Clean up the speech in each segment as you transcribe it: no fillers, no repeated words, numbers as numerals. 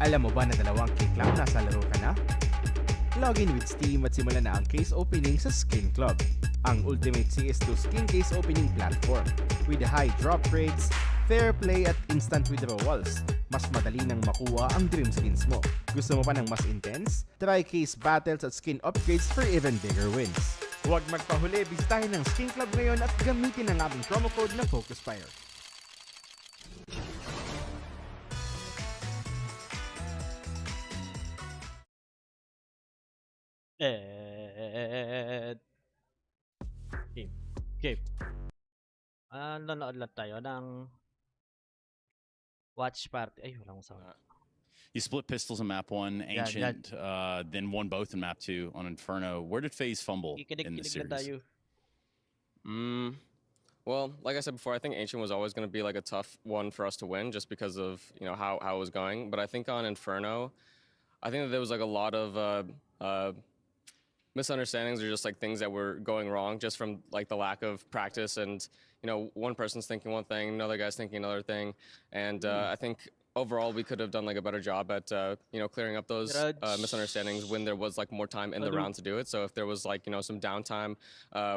Alam mo ba na 2 click lang nasa laro ka na? Login with Steam at simulan na ang case opening sa Skin Club, ang ultimate CS2 skin case opening platform. With high drop rates, fair play at instant withdrawals, mas madali nang makuha ang dream skins mo. Gusto mo pa ng mas intense? Try case battles at skin upgrades for even bigger wins. Huwag magpahuli, bisitahin ng Skin Club ngayon at gamitin ang aming promo code na FocusFire. Game. Nanonood lang tayo ng watch party. Ay, walang usama. You split pistols in map 1, Ancient, then won both in map 2 on Inferno. Where did FaZe fumble in this series? Well, like I said before, I think Ancient was always going to be like a tough one for us to win just because of, you know, how it was going. But I think on Inferno, I think that there was like a lot of misunderstandings or just like things that were going wrong just from like the lack of practice and, you know, one person's thinking one thing, another guy's thinking another thing. And I think overall we could have done like a better job at, you know, clearing up those misunderstandings when there was like more time in the round to do it. So if there was like, you know, some downtime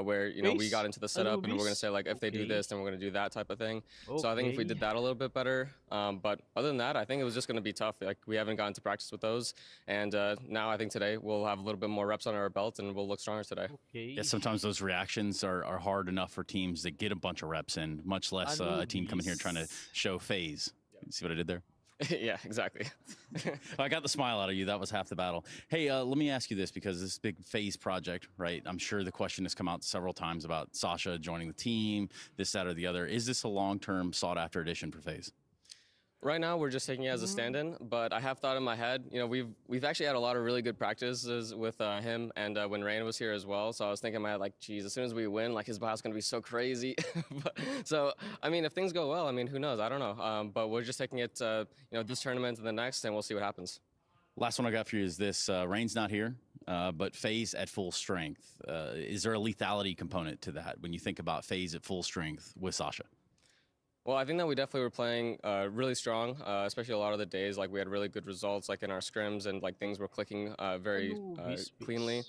where, you know, we got into the setup and we're going to say like, if they do this, then we're going to do that type of thing. So I think if we did that a little bit better, but other than that, I think it was just going to be tough. Like we haven't gotten to practice with those. And now I think today we'll have a little bit more reps on our belt and we'll look stronger today. Yeah, sometimes those reactions are hard enough for teams that get a bunch of reps in, much less a team coming here trying to show FaZe. See what I did there? Yeah, exactly. I got the smile out of you. That was half the battle. Hey, let me ask you this, because this big FaZe project, right? I'm sure the question has come out several times about Sasha joining the team, this, that, or the other. Is this a long-term sought-after addition for FaZe? Right now, we're just taking it as a stand-in, but I have thought in my head, you know, we've actually had a lot of really good practices with him, and when Rain was here as well, so I was thinking in my head, like, geez, as soon as we win, like, his bio's going to be so crazy. So, I mean, if things go well, I mean, who knows? I don't know. But we're just taking it, you know, this tournament and the next, and we'll see what happens. Last one I got for you is this. Rain's not here, but FaZe at full strength. Is there a lethality component to that when you think about FaZe at full strength with Sasha? Well, I think that we definitely were playing really strong, especially a lot of the days. Like we had really good results, like in our scrims, and like things were clicking very cleanly.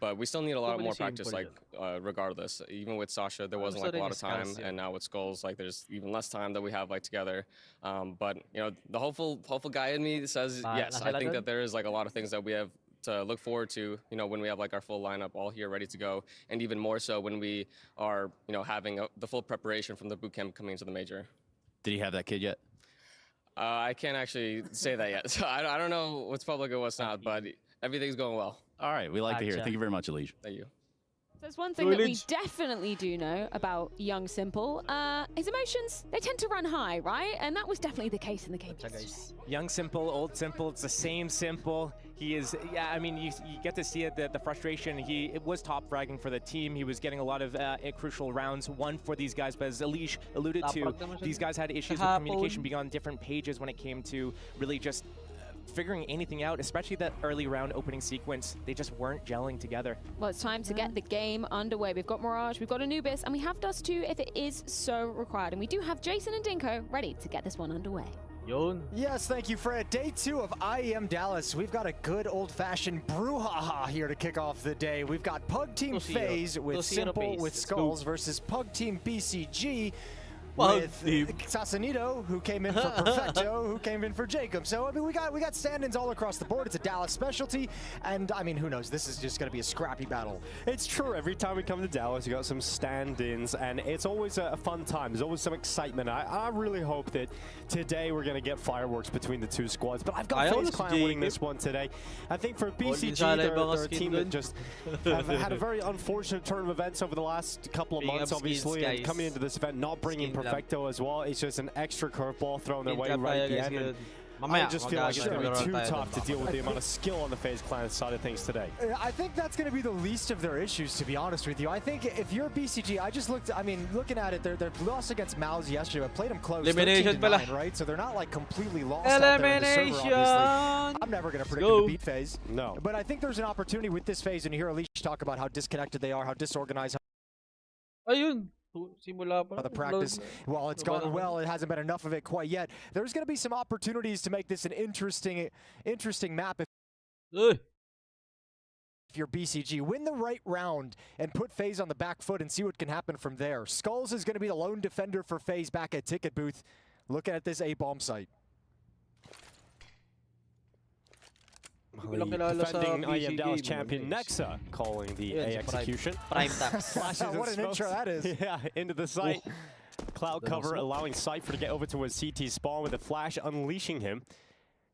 But we still need a lot more practice, like regardless. Even with Sasha, there wasn't like a lot of time, and now with Skulls, like there's even less time that we have like together. But you know, the hopeful guy in me says yes. I think that there is like a lot of things that we have to look forward to, you know, when we have like our full lineup all here ready to go, and even more so when we are, you know, having the full preparation from the bootcamp coming into the major. Did he have that kid yet? I can't actually say that yet. So I don't know what's public and what's not, but everything's going well. All right, we like to hear it. Thank you very much, Elige. Thank you. There's one thing that we definitely do know about young Simple. His emotions, they tend to run high, right? And that was definitely the case in the game. Young Simple, old Simple, it's the same Simple. He is, yeah, I mean, you get to see it, the frustration. It was top fragging for the team. He was getting a lot of crucial rounds won for these guys, but as Elige alluded to, these guys had issues with communication being on different pages when it came to really just figuring anything out, especially that early round opening sequence. They just weren't gelling together. Well, it's time to get the game underway. We've got Mirage, we've got Anubis, and we have Dust 2 if it is so required. And we do have Jason and Dinko ready to get this one underway. Yes, thank you, Fred. Day 2 of IEM Dallas. We've got a good old-fashioned brouhaha here to kick off the day. We've got Pug Team FaZe with Simple with Skulls versus Pug Team BC.G with Sasanito, who came in for Perfecto, who came in for Jacob. So I mean, we got stand-ins all across the board. It's a Dallas specialty, and I mean, who knows? This is just going to be a scrappy battle. It's true. Every time we come to Dallas, you got some stand-ins, and it's always a fun time. There's always some excitement. I really hope that today we're going to get fireworks between the two squads. But I've got FaZe Clan winning this one today. I think for BCG, they're a team that just have had a very unfortunate turn of events over the last couple of months, obviously, and coming into this event, not bringing Perfecto as well. It's just an extra curveball thrown their way right at the end. And I just feel like it's going to be too tough to deal with the amount of skill on the FaZe Clan side of things today. I think that's going to be the least of their issues, to be honest with you. I think if you're BCG, I just looked, I mean, looking at it, their loss against Mouse yesterday, but played them close, 13-9, right? So they're not like completely lost out there in the server, obviously. I'm never going to predict them to beat FaZe. No. But I think there's an opportunity with this FaZe, and you hear Elige talk about how disconnected they are, how disorganized. Ayun. Simula pa. The practice, while it's gone well, it hasn't been enough of it quite yet. There's going to be some opportunities to make this an interesting map if you're BCG. Win the right round and put FaZe on the back foot and see what can happen from there. Skulls is going to be the lone defender for FaZe back at Ticket Booth. Looking at this A-bomb site. The defending IEM Dallas champion Nexa calling the A execution. Prime tax. What an intro that is. Yeah, into the site. Cloud cover allowing Cypher to get over to his CT spawn with a flash unleashing him.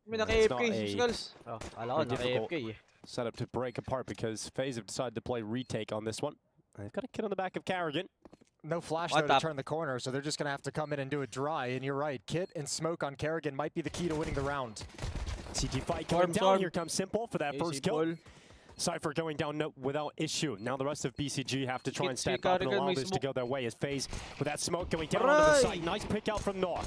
May naka-AFK, Skulls. Oh, alam ko naka-AFK. Set up to break apart because FaZe have decided to play retake on this one. They've got a kid on the back of Carrigan. No flash though to turn the corner, so they're just going to have to come in and do it dry. And you're right, Kit and smoke on Carrigan might be the key to winning the round. CT fight going down. Here comes Simple for that first kill. Cypher going down without issue. Now the rest of BCG have to try and step up and allow this to go their way as FaZe with that smoke going down onto the site. Nice pick out from Nock.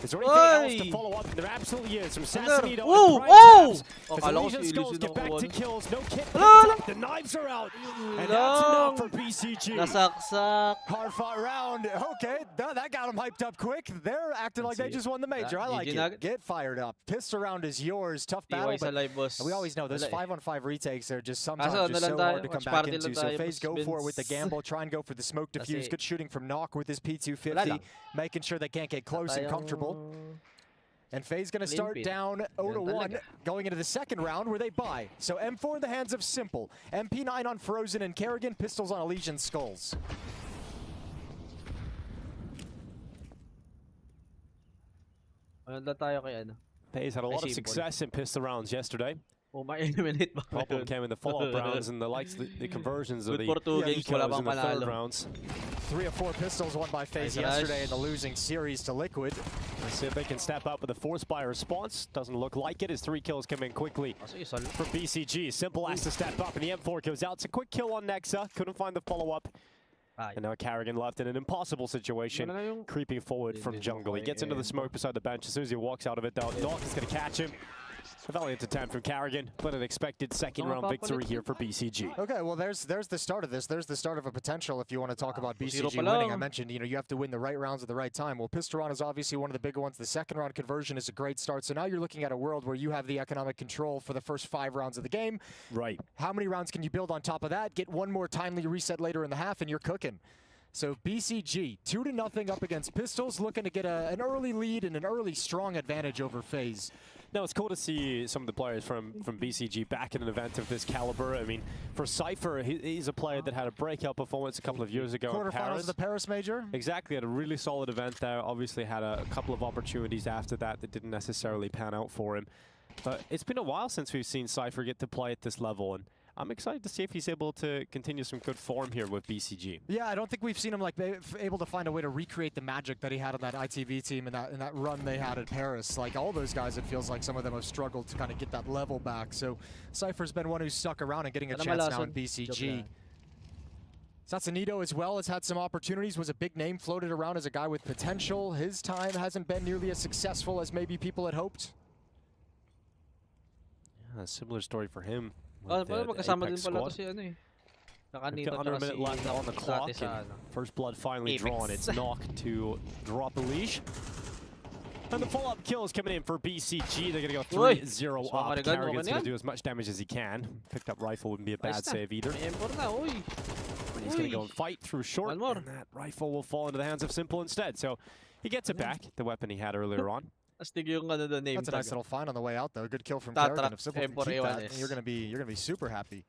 Is there anything else to follow up? There absolutely is. From Sassanito and As Skulls get back to kills. No Kit. The knives are out. And that's enough for BCG. Nasaksak. Hard fought round. Okay, that got them hyped up quick. They're acting like they just won the major. I like it. Get fired up. Pistol round is yours. Tough battle. But we always know those 5-on-5 retakes are just sometimes just so hard to come back into. So FaZe go for it with the gamble. Try and go for the smoke defuse. Good shooting from Nock with his P250. Making sure they can't get close and comfortable. And FaZe going to start down 0-1 going into the second round where they buy. So M4 in the hands of Simple. MP9 on Frozen and Carrigan. Pistols on Elysian Skulls. FaZe had a lot of success in pistol rounds yesterday. Eliminate ba? Problem came in the follow-up rounds and the conversions of the games, ecos in the third rounds. 3 of 4 pistols won by FaZe yesterday in the losing series to Liquid. Let's see if they can step up with a force buy response. Doesn't look like it as 3 kills come in quickly for BCG. Simple has to step up and the M4 goes out. It's a quick kill on Nexa. Couldn't find the follow-up. And now Carrigan left in an impossible situation, creeping forward from jungle. He gets into the smoke beside the bench. As soon as he walks out of it, though, Nock is going to catch him. A valiant attempt from Carrigan, but an expected second-round victory here for BCG. Okay, well, there's the start of this. There's the start of a potential if you want to talk about BCG winning. I mentioned, you have to win the right rounds at the right time. Well, pistol round is obviously one of the bigger ones. The second-round conversion is a great start. So now you're looking at a world where you have the economic control for the first 5 rounds of the game. Right. How many rounds can you build on top of that? Get one more timely reset later in the half, and you're cooking. So BCG, 2-0 up against Pistols, looking to get an early lead and an early strong advantage over FaZe. No, it's cool to see some of the players from BCG back in an event of this caliber. I mean, for Cypher, he's a player that had a breakout performance a couple of years ago in Paris. Quarterfinals of the Paris Major? Exactly, had a really solid event there. Obviously had a couple of opportunities after that didn't necessarily pan out for him. But it's been a while since we've seen Cypher get to play at this level, and I'm excited to see if he's able to continue some good form here with BCG. Yeah, I don't think we've seen him able to find a way to recreate the magic that he had on that ITV team in that run they had at Paris. Like all those guys, it feels like some of them have struggled to kind of get that level back. So Cypher's been one who's stuck around and getting a chance now in BCG. Sassanito as well has had some opportunities, was a big name floated around as a guy with potential. His time hasn't been nearly as successful as maybe people had hoped. Yeah, a similar story for him. Magkasama din pala to si ano eh. Under a minute left on the clock. First blood finally drawn. It's Nock to drop a leash. And the follow-up kill is coming in for BCG. They're going to go 3-0 up. Carrigan's going to do as much damage as he can. Picked up rifle wouldn't be a bad save either. But he's going to go and fight through short. And that rifle will fall into the hands of Simple instead. So he gets it back, the weapon he had earlier on. That's a nice little find on the way out, though. Good kill from Carrigan. If Simple can keep that, you're gonna be super happy.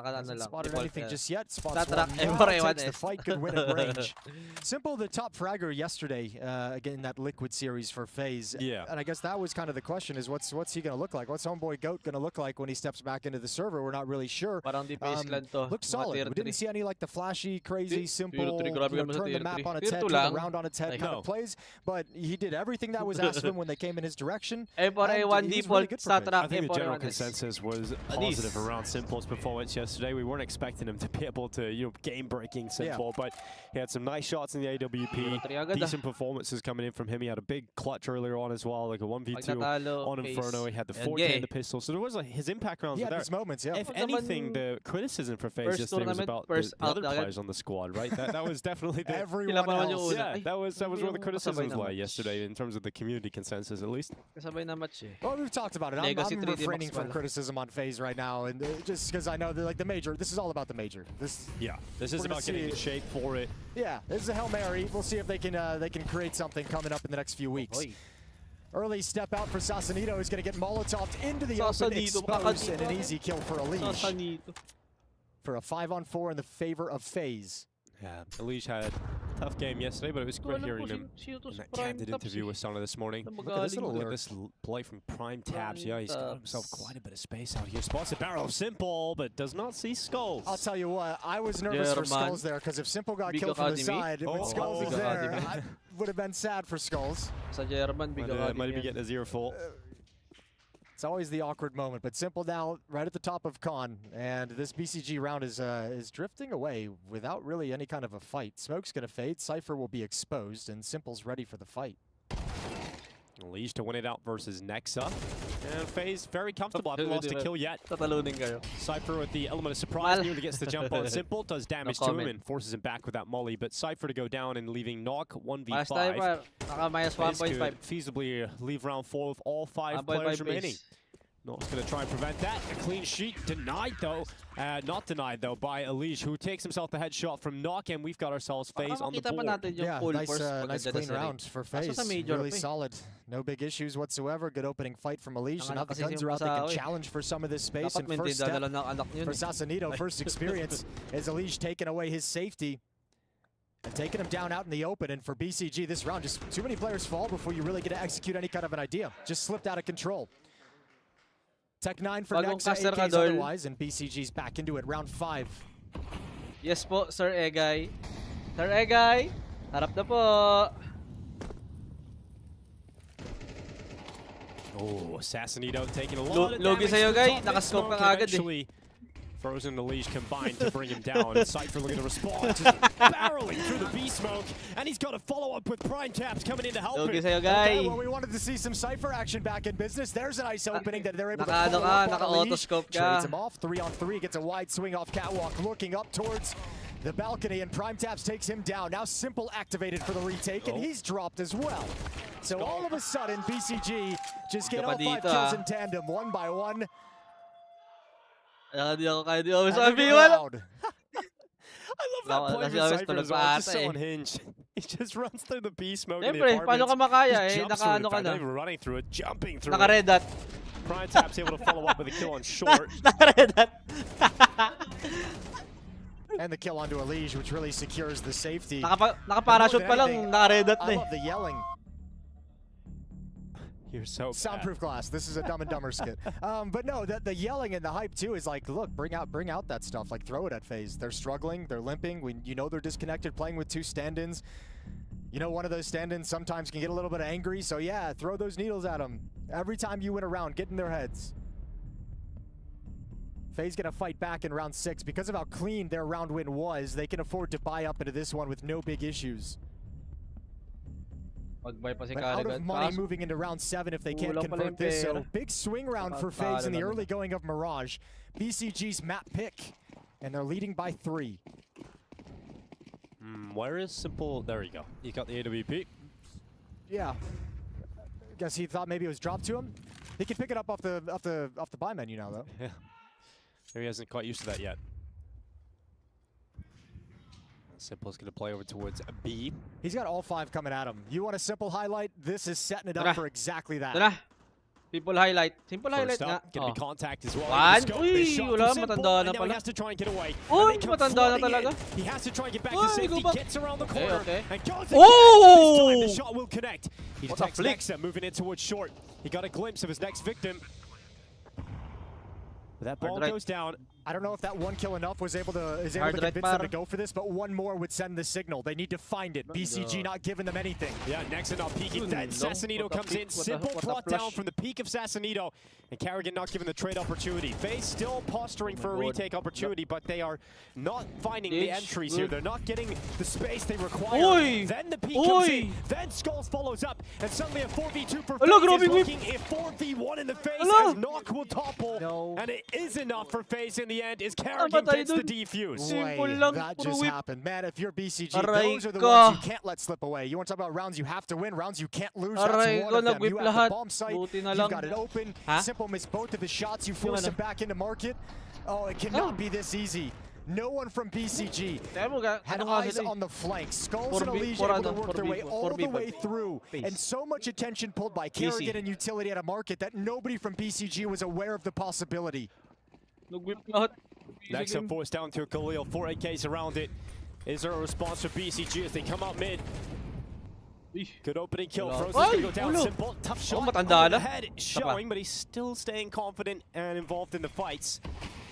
Hasn't spotted anything just yet. Spots one. Takes the fight. Good win at range. Simple, the top fragger yesterday, again in that Liquid series for FaZe. Yeah. And I guess that was kind of the question: is what's he gonna look like? What's homeboy Goat gonna look like when he steps back into the server? We're not really sure. Looked solid. We didn't see any like the flashy, crazy, simple, turn the map on its head, turn the round on its head kind of plays. But he did everything that was asked of him when they came in his direction. I think the general consensus was positive around Simple's performance yesterday. yesterday. We weren't expecting him to be able to, game-breaking Simple, but he had some nice shots in the AWP. Decent performances coming in from him. He had a big clutch earlier on as well, like a 1v2 on Inferno. He had the 4K in the pistol, so there was his impact rounds were there. His moments, yeah. If anything, the criticism for FaZe yesterday was about the other players on the squad, right? That was definitely the everyone else. Yeah, that was where the criticisms lay yesterday in terms of the community consensus, at least. Well, we've talked about it. I'm refraining from criticism on FaZe right now, and just because I know that the major. This is all about the major. This is about getting in shape for it. Yeah, this is a Hail Mary. We'll see if they can create something coming up in the next few weeks. Early step out for Sasanito, who's going to get Molotoved into the open, exposed, and an easy kill for Elige. For a 5-on-4 in the favor of FaZe. Yeah, Elige had a tough game yesterday, but it was great hearing him in that candid interview with Sana this morning. Look at this play from Prime Tabs. Yeah, he's got himself quite a bit of space out here. Spots a barrel of Simple, but does not see Skulls. I'll tell you what, I was nervous for Skulls there, because if Simple got killed from the side, when Skulls was there, I would have been sad for Skulls. Sa German, might be getting a 0 fault. It's always the awkward moment, but Simple now right at the top of Con, and this BCG round is drifting away without really any kind of a fight. Smoke's gonna fade, Cypher will be exposed, and Simple's ready for the fight. Elige to win it out versus Nexa. And FaZe very comfortable. Haven't lost a kill yet. Cypher with the element of surprise nearly gets the jump on Simple, does damage to him and forces him back with that molly. But Cypher to go down and leaving Knock 1v5. FaZe could feasibly leave round 4 with all 5 players remaining. Knock's going to try and prevent that. A clean sheet denied though. Not denied though by Elige, who takes himself the headshot from Knock, and we've got ourselves FaZe on the board. Yeah, nice clean round for FaZe. Really solid. No big issues whatsoever. Good opening fight from Elige. And now the guns are out. They can challenge for some of this space. And first step for Sasanito, first experience, is Elige taking away his safety and taking him down out in the open. And for BCG this round, just too many players fall before you really get to execute any kind of an idea. Just slipped out of control. Tech 9 for Nexa, AKs otherwise, and BCG's back into it, round 5. Yes po, Sir Egay. Sir Egay, harap na po. Oh, Sasanito taking a lot of damage. Logi sa'yo, guy. Nakascope ka agad eh. Frozen and Elige combined to bring him down. And Cypher looking to respond, just barreling through the B smoke. And he's got a follow-up with Prime Taps coming in to help him. Okay, well, we wanted to see some Cypher action back in business. There's a nice opening that they're able to follow up on Elige. Trades him off, 3-on-3, gets a wide swing off Catwalk, looking up towards the balcony, and Prime Taps takes him down. Now Simple activated for the retake, and he's dropped as well. So all of a sudden, BCG just get all 5 kills in tandem, 1 by 1. I love that play for Cypher as well, just so unhinged. He just runs through the B smoke in the apartments. Running through it, jumping through it. Prime Tap's able to follow up with a kill on short. And the kill onto Elige, which really secures the safety. Naka-parachute pa lang, naka-redat na eh. I love the yelling. You're so soundproof glass. This is a Dumb and Dumber skit. But no, the yelling and the hype too is like, look, bring out that stuff. Like, throw it at FaZe. They're struggling. They're limping. You know they're disconnected, playing with 2 stand-ins. You know one of those stand-ins sometimes can get a little bit angry. So yeah, throw those needles at them. Every time you win a round, get in their heads. FaZe gonna fight back in round 6 because of how clean their round win was. They can afford to buy up into this one with no big issues. But out of money moving into round 7 if they can't convert this. So big swing round for FaZe in the early going of Mirage. BCG's map pick, and they're leading by 3. Where is Simple? There you go. You got the AWP. Yeah. Guess he thought maybe it was dropped to him. He can pick it up off the buy menu now though. Yeah. Maybe he hasn't quite used to that yet. Simple's going to play over towards a B. He's got all 5 coming at him. You want a Simple highlight? This is setting it up for exactly that. People highlight. Simple highlight nga. Going to be contact as well. Uy, wala, matanda na pala. He has to try and get away. Uy, matanda na talaga. He has to try and get back to safety. Gets around the corner. And goes this time the shot will connect. He detects Nexa moving in towards short. He got a glimpse of his next victim. But that ball goes down. I don't know if that one kill enough was able to convince them to go for this, but one more would send the signal. They need to find it. BCG not giving them anything. Yeah, next not peeking. Then Sassanito comes in. Simple brought down from the peak of Sassanito. And Carrigan not given the trade opportunity. FaZe still posturing for a retake opportunity, but they are not finding the entries here. They're not getting the space they require. Then the peak comes in. Then Skulls follows up. And suddenly a 4v2 for FaZe is looking a 4v1 in the face as Knock will topple. And it is enough for FaZe in the end as Carrigan gets the defuse. That just happened. Man, if you're BCG, those are the ones you can't let slip away. You want to talk about rounds you have to win, rounds you can't lose. That's one of them. You have the bomb site, you've got it open. Simple missed both of his shots. You force him back into market. Oh, it cannot be this easy. No one from BCG had eyes on the flanks. Skulls and Elijah able to work their way all the way through. And so much attention pulled by Carrigan and Utility at a market that nobody from BCG was aware of the possibility. Next up, forced down to Khalil. 4 AKs around it. Is there a response from BCG as they come out mid? Good opening kill. Frozen's gonna go down. Simple. Tough shot. On the head showing, but he's still staying confident and involved in the fights.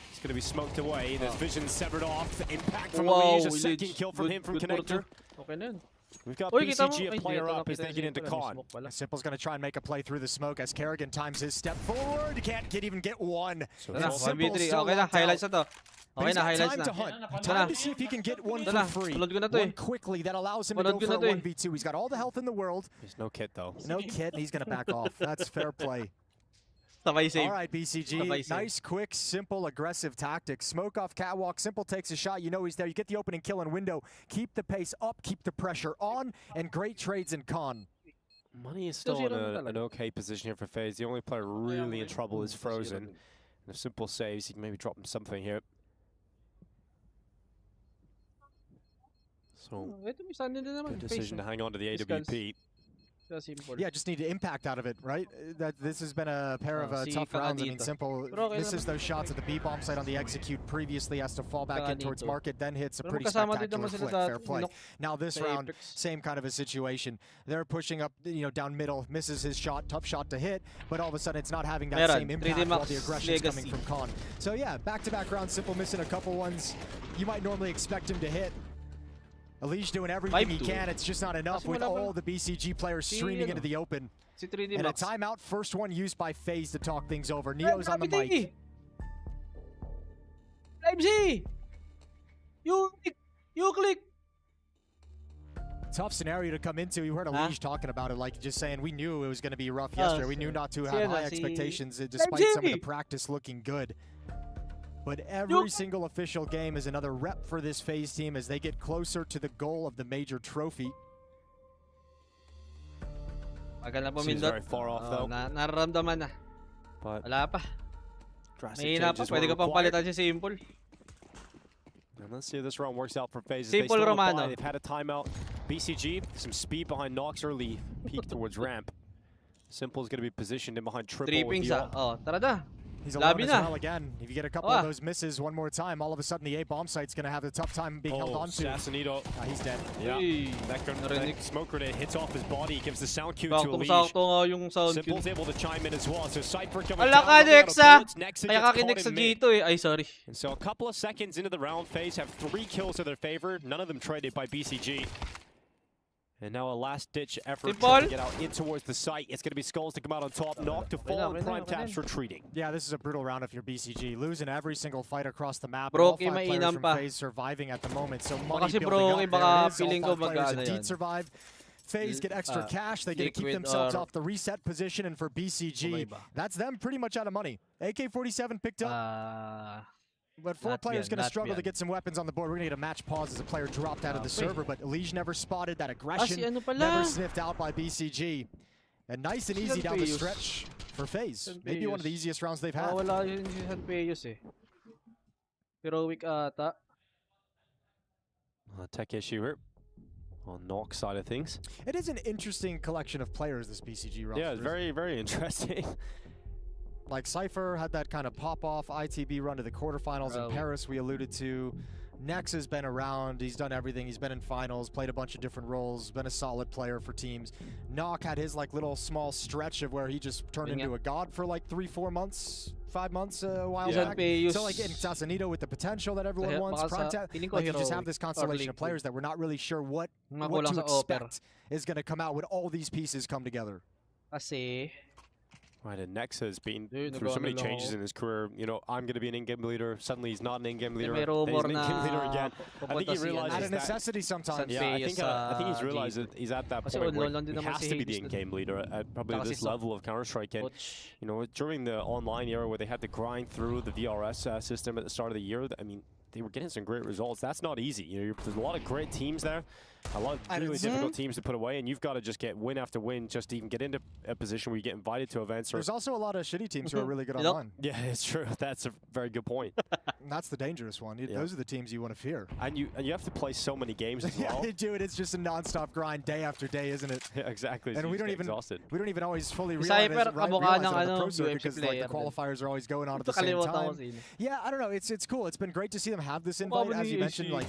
He's gonna be smoked away. There's vision severed off. Impact from Elijah. A second kill from him from Connector. We've got BCG a player up as they get into con. Simple's going to try and make a play through the smoke as Carrigan times his step forward. Can't even get one. Simple still highlights na to. Okay na, highlights na. Time to hunt. Time to see if he can get one for free. One quickly that allows him to go for a 1v2. He's got all the health in the world. There's no kit though. No kit, and he's going to back off. That's fair play. All right, BCG. Nice, quick, simple, aggressive tactics. Smoke off catwalk. Simple takes a shot. You know he's there. You get the opening kill and window. Keep the pace up. Keep the pressure on. And great trades in con. Money is still in an okay position here for FaZe. The only player really in trouble is Frozen. And if Simple saves, he can maybe drop him something here. So, good decision to hang on to the AWP. Yeah, just need to impact out of it, right? This has been a pair of tough rounds. I mean, Simple misses those shots at the B bomb site on the execute previously, has to fall back in towards market, then hits a pretty spectacular flick. Fair play. Now this round, same kind of a situation. They're pushing up, down middle, misses his shot, tough shot to hit, but all of a sudden it's not having that same impact while the aggression is coming from Con. So yeah, back-to-back rounds, Simple missing a couple ones you might normally expect him to hit. Elijah doing everything he can. It's just not enough with all the BCG players streaming into the open. And a timeout, first one used by FaZe to talk things over. Neo's on the mic. MG! You click! Tough scenario to come into. You heard Elijah talking about it, like just saying we knew it was going to be rough yesterday. We knew not to have high expectations despite some of the practice looking good. But every single official game is another rep for this FaZe team as they get closer to the goal of the major trophy. Seems very far off though. Nararamdaman na. But wala pa. Mahina pa. Pwede ka pang palitan si Simple. And let's see if this round works out for FaZe. Simple Romano. They've had a timeout. BCG, some speed behind Nox early. Peek towards ramp. Simple's going to be positioned in behind triple. 3 pings tara na. He's alone as well again. If you get a couple of those misses one more time, all of a sudden the A bomb site's going to have a tough time being held on to. Sassanito. He's dead. Yeah. That smoke grenade hits off his body. He gives the sound cue to Elijah. Simple's able to chime in as well. So Cypher coming down. Next kaya ka kinex sa G2 eh. Ay, sorry. And so a couple of seconds into the round, FaZe have 3 kills to their favor. None of them traded by BCG. And now a last-ditch effort to get out in towards the site. It's going to be Skulls to come out on top. Knock to fall, and Prime Taps retreating. Yeah, this is a brutal round if you're BCG. Losing every single fight across the map. All 5 players from FaZe surviving at the moment. So money building up. There it is. All 5 players indeed survive. FaZe get extra cash. They get to keep themselves off the reset position. And for BCG, that's them pretty much out of money. AK-47 picked up. But 4 players going to struggle to get some weapons on the board. We're going to get a match pause as a player dropped out of the server, but Elijah never spotted that aggression, never sniffed out by BCG. And nice and easy down the stretch for FaZe. Maybe one of the easiest rounds they've had. Wala yun si Sanpeyos eh. Heroic ata. Tech issue here on Nox side of things. It is an interesting collection of players, this BCG roster. Yeah, it's very, very interesting. Like Cypher had that kind of pop-off ITB run to the quarterfinals in Paris we alluded to. Nex has been around, he's done everything, he's been in finals, played a bunch of different roles, been a solid player for teams. Nock had his like little small stretch of where he just turned into a god for like 3-4 months, 5 months a while back. So like in Sasanito with the potential that everyone wants, like you just have this constellation of players that we're not really sure what to expect is going to come out when all these pieces come together. Kasi Right, and Nex has been through so many changes in his career. You know, I'm going to be an in-game leader. Suddenly he's not an in-game leader. Then he's an in-game leader again. I think he realizes out of necessity sometimes. Yeah, I think he's realized that he's at that point where he has to be the in-game leader at probably this level of Counter-Strike. And, you know, during the online era where they had to grind through the VRS system at the start of the year, I mean, they were getting some great results. That's not easy. You know, there's a lot of great teams there, a lot of really difficult teams to put away, and you've got to just get win after win just to even get into a position where you get invited to events. There's also a lot of shitty teams who are really good online. Yeah, it's true. That's a very good point. And that's the dangerous one. Those are the teams you want to fear. And you have to play so many games as well. Yeah, dude, it's just a non-stop grind day after day, isn't it? Yeah, exactly. And so we don't even always fully realize it on the pro circuit because like the qualifiers are always going on at the same time. Yeah, I don't know. It's cool. It's been great to see them have this invite, as you mentioned, like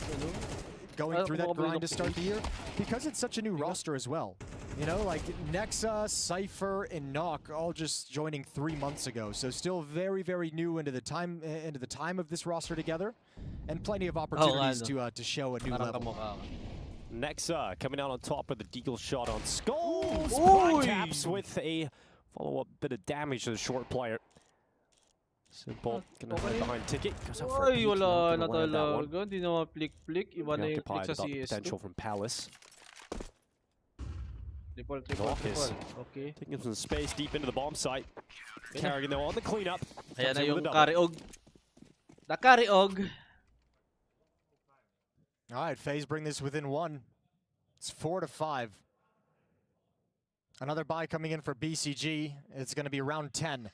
going through that grind to start the year, because it's such a new roster as well. You know, like Nexa, Cypher, and Nock all just joining 3 months ago, so still very, very new into the time of this roster together, and plenty of opportunities to show a new level. Nexa coming out on top with the deagle shot on Skulls. Prime taps with a follow-up bit of damage to the short player. Simple, gonna hide behind ticket. Goes out for a peek, wala na talaga. Hindi na ma-flick-flick. Iba na yung flick sa CS2. Potential from Palace. Triple. Okay. Taking some space deep into the bomb site. Carrying them on the cleanup. Ayan na yung Kariog. The Kariog. All right, FaZe bring this within 1. It's 4-5. Another buy coming in for BCG. It's going to be round 10.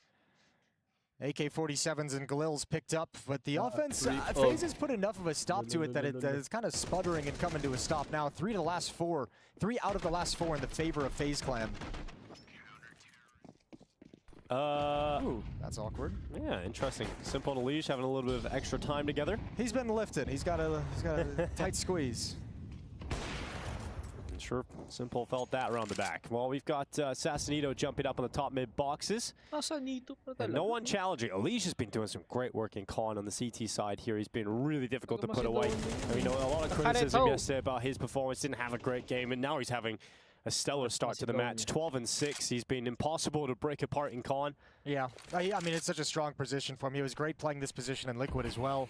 AK-47s and Galil's picked up, but the offense, FaZe has put enough of a stop to it that it's kind of sputtering and coming to a stop now. 3 out of the last 4 in the favor of FaZe Clan. Ooh, that's awkward. Yeah, interesting. Simple and Leash having a little bit of extra time together. He's been lifted. He's got a tight squeeze. Sure, Simple felt that around the back. Well, we've got Sasanito jumping up on the top mid boxes. And no one challenging. Elish has been doing some great work in Con on the CT side here. He's been really difficult to put away. I mean, a lot of criticism yesterday about his performance. Didn't have a great game, and now he's having a stellar start to the match. 12-6. He's been impossible to break apart in Con. Yeah, I mean, it's such a strong position for him. He was great playing this position in Liquid as well.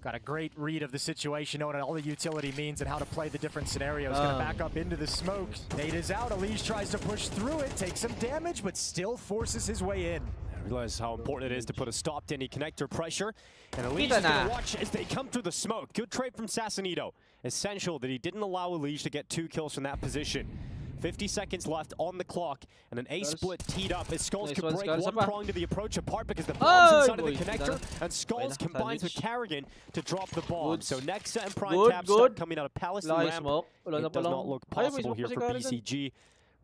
Got a great read of the situation, knowing all the utility means and how to play the different scenarios. Gonna back up into the smoke. Nade is out. Elish tries to push through it, takes some damage, but still forces his way in. I realize how important it is to put a stop to any connector pressure. And Elish is gonna watch as they come through the smoke. Good trade from Sasanito. Essential that he didn't allow Elish to get 2 kills from that position. 50 seconds left on the clock, and an A-split teed up as Skulls could break one prong to the approach apart because the bomb's inside of the connector, and Skulls combines with Carrigan to drop the bomb. So Nexa and Prime Tap start coming out of Palace and Ramp. It does not look possible here for BCG.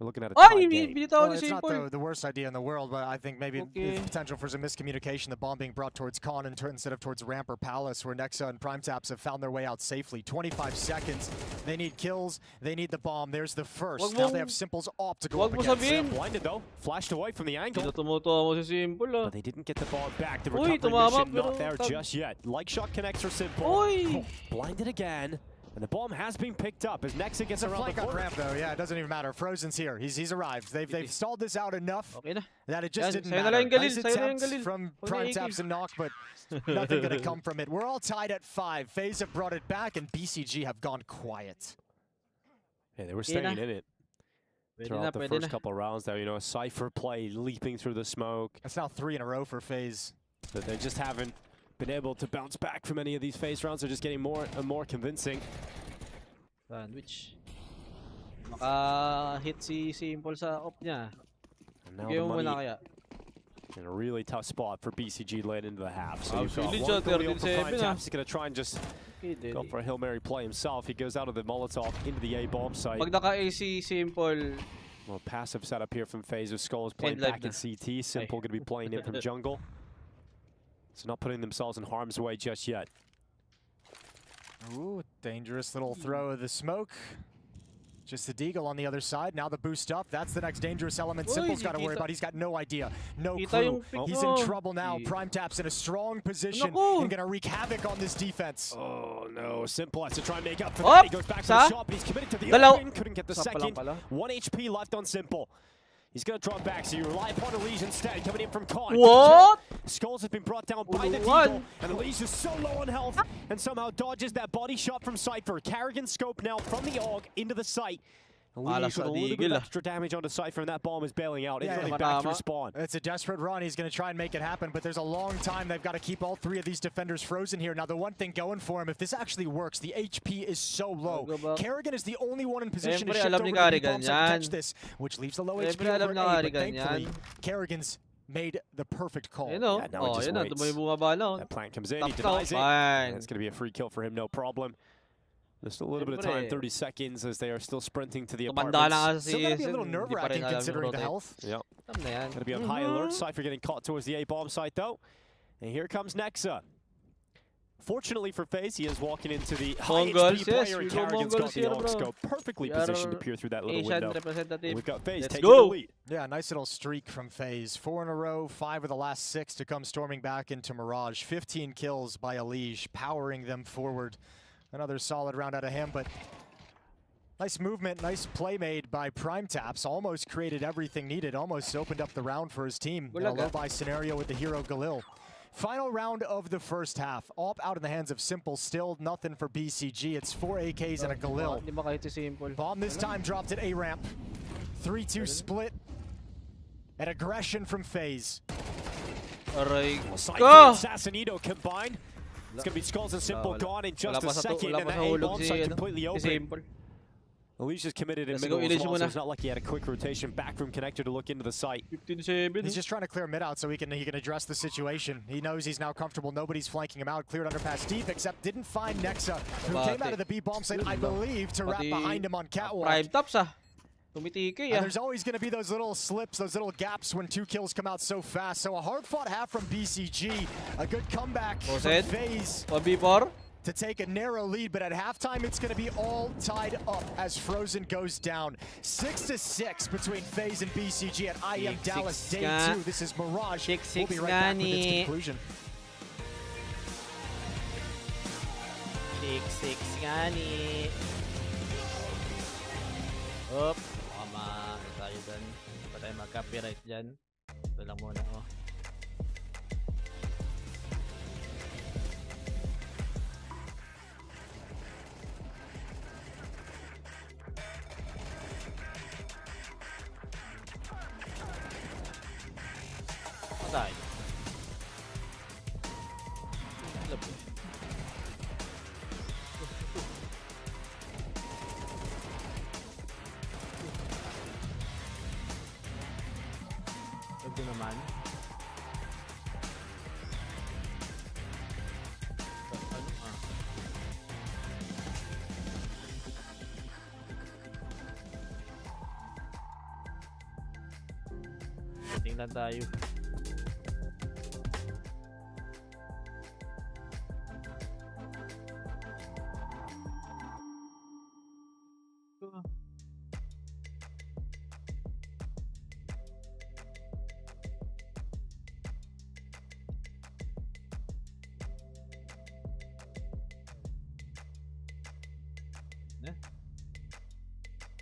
We're looking at a tie game. Well, it's not the worst idea in the world, but I think maybe there's potential for some miscommunication. The bomb being brought towards Con instead of towards Ramp or Palace, where Nexa and Prime Taps have found their way out safely. 25 seconds. They need kills. They need the bomb. There's the first. Now they have Simple's op to go up against. Blinded though. Flashed away from the angle. But they didn't get the ball back. The recovery mission not there just yet. Like shot connects for Simple. Blinded again. And the bomb has been picked up as Nexa gets around the corner. Ramp though, yeah, it doesn't even matter. Frozen's here. He's arrived. They've stalled this out enough that it just didn't matter. Nice attempts from Prime Taps and Nock, but nothing gonna come from it. We're all tied at 5. FaZe have brought it back, and BCG have gone quiet. Yeah, they were staying in it throughout the first couple of rounds there. You know, a Cypher play leaping through the smoke. That's now 3 in a row for FaZe. But they just haven't been able to bounce back from any of these FaZe rounds. They're just getting more and more convincing. Sandwich. Maka-hit si Simple sa op niya. And now the money in a really tough spot for BCG late into the half. So you've got one goalie on for Prime Taps. He's going to try and just go for a Hail Mary play himself. He goes out of the Molotov into the A-bomb site. Pag naka-AC Simple. Well, passive setup here from FaZe with Skulls playing back in CT. Simple going to be playing it from jungle. So not putting themselves in harm's way just yet. Ooh, dangerous little throw of the smoke. Just the deagle on the other side. Now the boost up. That's the next dangerous element Simple's got to worry about. He's got no idea. No clue. He's in trouble now. Prime Tap's in a strong position and going to wreak havoc on this defense. Oh no, Simple has to try and make up for that. He goes back to the shot, but he's committed to the open. Couldn't get the second. 1 HP left on Simple. He's going to drop back, so you rely upon Elise instead, coming in from Con. What? Skulls have been brought down by the Deagle, and Elise is so low on health, and somehow dodges that body shot from Cypher. Carrigan scope now from the AUG into the site. Elise with a little bit of extra damage onto Cypher, and that bomb is bailing out. It's running back through spawn. It's a desperate run. He's going to try and make it happen, but there's a long time. They've got to keep all three of these defenders frozen here. Now, the one thing going for him, if this actually works, the HP is so low. Kerrigan is the only one in position to shift over to the bomb to catch this, which leaves the low HP over A, but thankfully, Kerrigan's made the perfect call. You know, now he just waits. That plant comes in, he denies it, and it's going to be a free kill for him, no problem. Just a little bit of time, 30 seconds, as they are still sprinting to the apartments. Still going to be a little nerve-wracking considering the health. Yep. Going to be on high alert. Cypher getting caught towards the A-bomb site, though. And here comes Nexa. Fortunately for FaZe, he is walking into the high HP player, and Carrigan's got the AUG scope perfectly positioned to peer through that little window. And we've got FaZe taking the lead. Yeah, nice little streak from FaZe. 4 in a row, 5 of the last 6 to come storming back into Mirage. 15 kills by Elige, powering them forward. Another solid round out of him, but nice movement, nice play made by Prime Taps. Almost created everything needed, almost opened up the round for his team in a low-buy scenario with the hero Galil. Final round of the first half. All out in the hands of Simple, still nothing for BCG. It's 4 AKs and a Galil. Bomb this time dropped at A-ramp. 3-2 split. And aggression from FaZe. Cypher and Assassinito combined. It's going to be Skulls and Simple gone in just a second, and the A-bomb site completely open. Alicia's committed in middle as well, so it's not like he had a quick rotation backroom connector to look into the site. He's just trying to clear mid out so he can address the situation. He knows he's now comfortable. Nobody's flanking him out. Cleared underpass deep, except didn't find Nexa, who came out of the B-bomb site, I believe, to wrap behind him on Catwalk. And there's always going to be those little slips, those little gaps when 2 kills come out so fast. So a hard-fought half from BCG. A good comeback from FaZe to take a narrow lead, but at halftime it's going to be all tied up as Frozen goes down. 6-6 between FaZe and BCG at IEM Dallas Day 2. This is Mirage. We'll be right back with its conclusion. 6-6 gani. Up. Tama. Tayo dyan. Pa tayo mag-copyright dyan. Ito lang muna, oh. Patay. Ito naman. Ano ah? Tingnan tayo.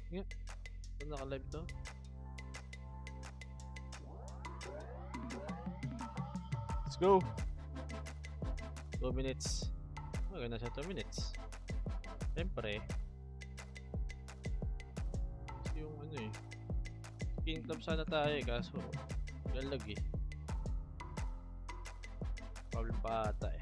Yeah. Ito naka-live to. Let's go. 2 minutes. Maganda siya 2 minutes. Siyempre. Kasi yung ano eh. Skin club sana tayo eh. Kaso galag eh. Foul pa ata eh.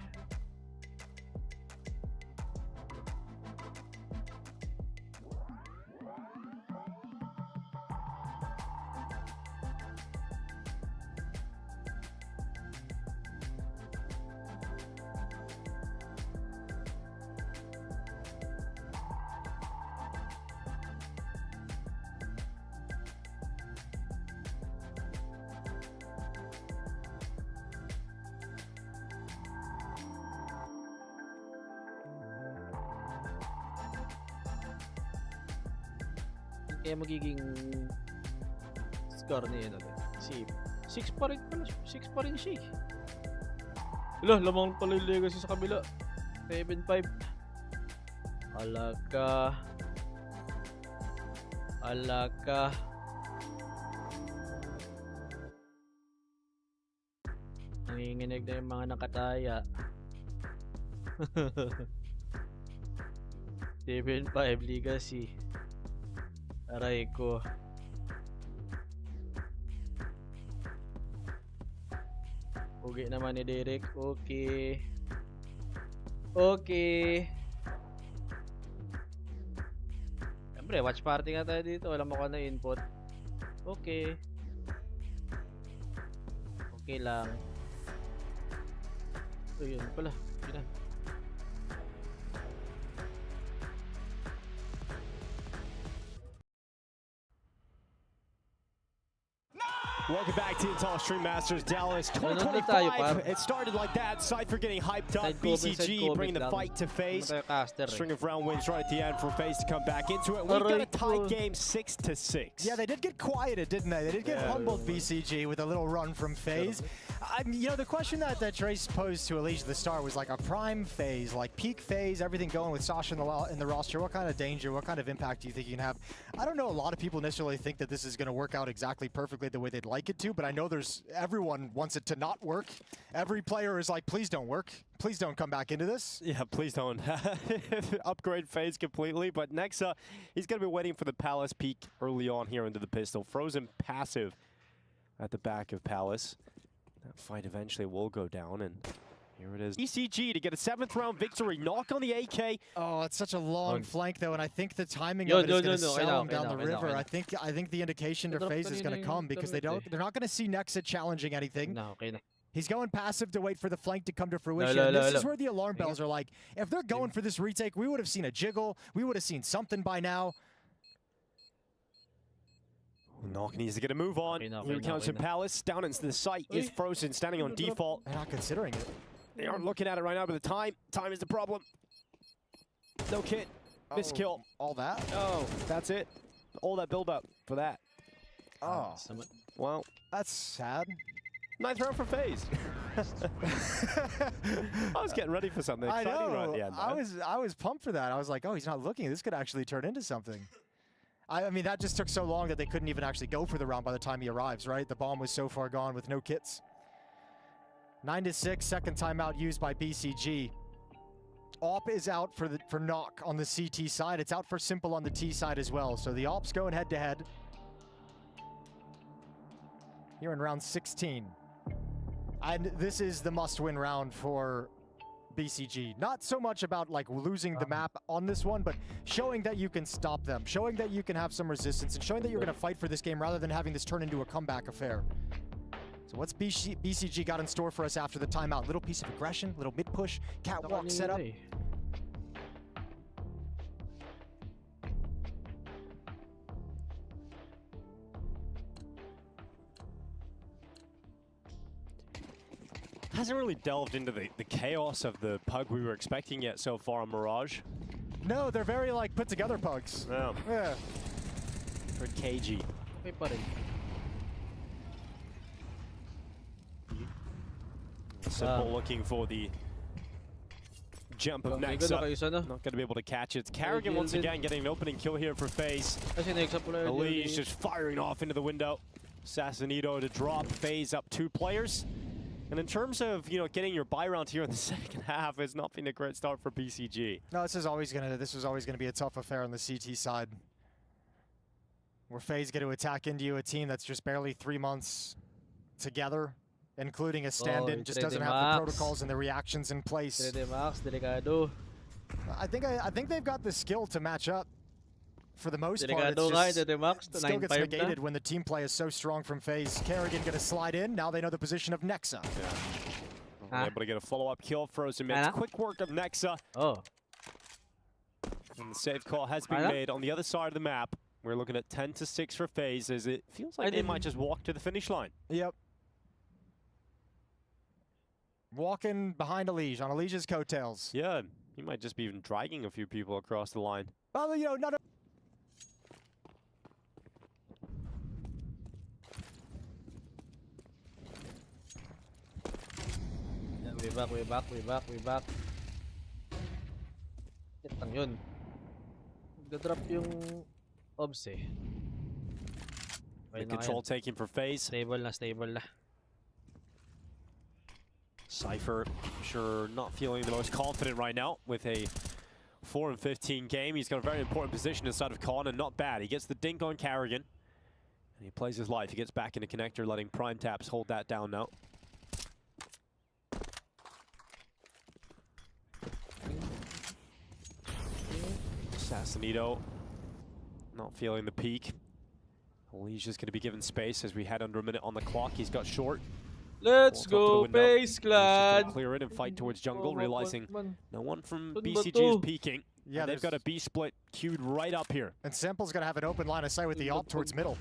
kaya magiging score niya natin. Si 6 pa rin pala, 6 pa rin siya. Hala, lamang pala yung legacy sa kabila. 7-5. Alaka. Nanginginig na yung mga nakataya. 7-5 legacy. Aray ko. Ugi naman ni Derek. Okay. Siyempre, watch party nga tayo dito. Wala mo ko na input. Okay lang. Yun pala. Yun na. Welcome back to Intel Stream Masters Dallas 2025. It started like that. Cypher getting hyped up. BCG bringing the fight to FaZe. String of round wins right at the end for FaZe to come back into it. We've got a tied game 6-6. Yeah, they did get quieted, didn't they? They did get humbled, BCG, with a little run from FaZe. You know, the question that Trace posed to Elise at the start was like a prime FaZe, like peak FaZe, everything going with Sasha in the roster. What kind of danger, what kind of impact do you think you can have? I don't know, a lot of people necessarily think that this is going to work out exactly perfectly the way they'd like it to, but I know everyone wants it to not work. Every player is like, please don't work. Please don't come back into this. Yeah, please don't upgrade FaZe completely. But Nexa, he's going to be waiting for the Palace peak early on here into the pistol. Frozen passive at the back of Palace. That fight eventually will go down, and here it is. ECG to get a 7th round victory. Knock on the AK. Oh, it's such a long flank though, and I think the timing of it is going to sell him down the river. I think the indication to FaZe is going to come because they're not going to see Nexa challenging anything. He's going passive to wait for the flank to come to fruition. This is where the alarm bells are like, if they're going for this retake, we would have seen a jiggle. We would have seen something by now. Knock needs to get a move on. Here comes from Palace. Down into the site is Frozen, standing on default. They're not considering it. They aren't looking at it right now, but the time is the problem. No kit. Missed kill. All that? Oh, that's it. All that build up for that. Oh. Well, that's sad. 9th round for FaZe. I was getting ready for something exciting right at the end. I was pumped for that. I was like, oh, he's not looking. This could actually turn into something. I mean, that just took so long that they couldn't even actually go for the round by the time he arrives, right? The bomb was so far gone with no kits. 9-6, second timeout used by BCG. AWP is out for Knock on the CT side. It's out for Simple on the T side as well. So the AWP's going head-to-head. Here in round 16. And this is the must-win round for BCG. Not so much about like losing the map on this one, but showing that you can stop them, showing that you can have some resistance, and showing that you're going to fight for this game rather than having this turn into a comeback affair. So what's BCG got in store for us after the timeout? Little piece of aggression, little mid-push, catwalk setup. Hasn't really delved into the chaos of the pug we were expecting yet so far on Mirage. No, they're very like put together pugs. Yeah. For KG. Simple looking for the jump of Nexa. Not going to be able to catch it. It's Carrigan once again getting an opening kill here for FaZe. Elise just firing off into the window. Assassinito to drop. FaZe up 2 players. And in terms of, you know, getting your buy round here in the second half, it's not been a great start for BCG. No, this was always gonna be a tough affair on the CT side. Where FaZe get to attack into a team that's just barely 3 months together, including a stand-in, just doesn't have the protocols and the reactions in place. I think they've got the skill to match up. For the most part, it still gets negated when the team play is so strong from FaZe. Carrigan gonna slide in. Now they know the position of Nexa. Yeah. Able to get a follow-up kill. Frozen Mid. Quick work of Nexa. Oh. And the save call has been made on the other side of the map. We're looking at 10-6 for FaZe as it feels like they might just walk to the finish line. Yep. Walking behind Elige, on Elige's coattails. Yeah, he might just be even dragging a few people across the line. Well, you know, way back. Ito lang yun. Nagda-drop yung obs eh. The control taking for FaZe. Stable na. Cypher, sure, not feeling the most confident right now with a 4-15 game. He's got a very important position inside of Con, and not bad. He gets the dink on Carrigan, and he plays his life. He gets back into connector, letting Prime Taps hold that down now. Assassinito not feeling the peak. Alicia's going to be given space as we head under a minute on the clock. He's got short. Let's go, FaZe Clan! Clear it and fight towards jungle, realizing no one from BCG is peeking. Yeah, they've got a B split queued right up here. And Simple's going to have an open line of sight with the op towards middle.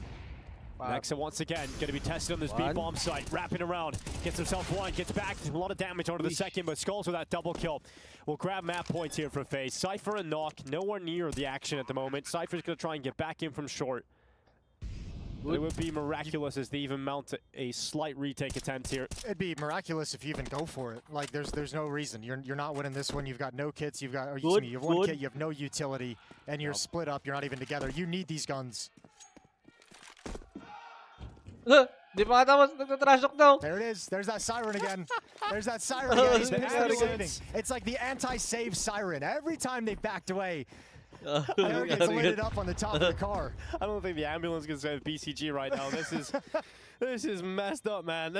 Nexa once again going to be tested on this B-bomb site, wrapping around, gets himself one, gets back, a lot of damage onto the second, but Skulls with that double kill. We'll grab map points here for FaZe. Cypher and Knock nowhere near the action at the moment. Cypher's going to try and get back in from short. But it would be miraculous as they even mount a slight retake attempt here. It'd be miraculous if you even go for it. Like there's no reason. You're not winning this one. You've got no kits. You've got you have one kit. You have no utility, and you're split up. You're not even together. You need these guns. Di pa tapos, nagtatrash talk daw. There it is. There's that siren again. There's that siren again. He's saving. It's like the anti-save siren. Every time they backed away, Carrigan's lit it up on the top of the car. I don't think the ambulance can save BCG right now. This is messed up, man.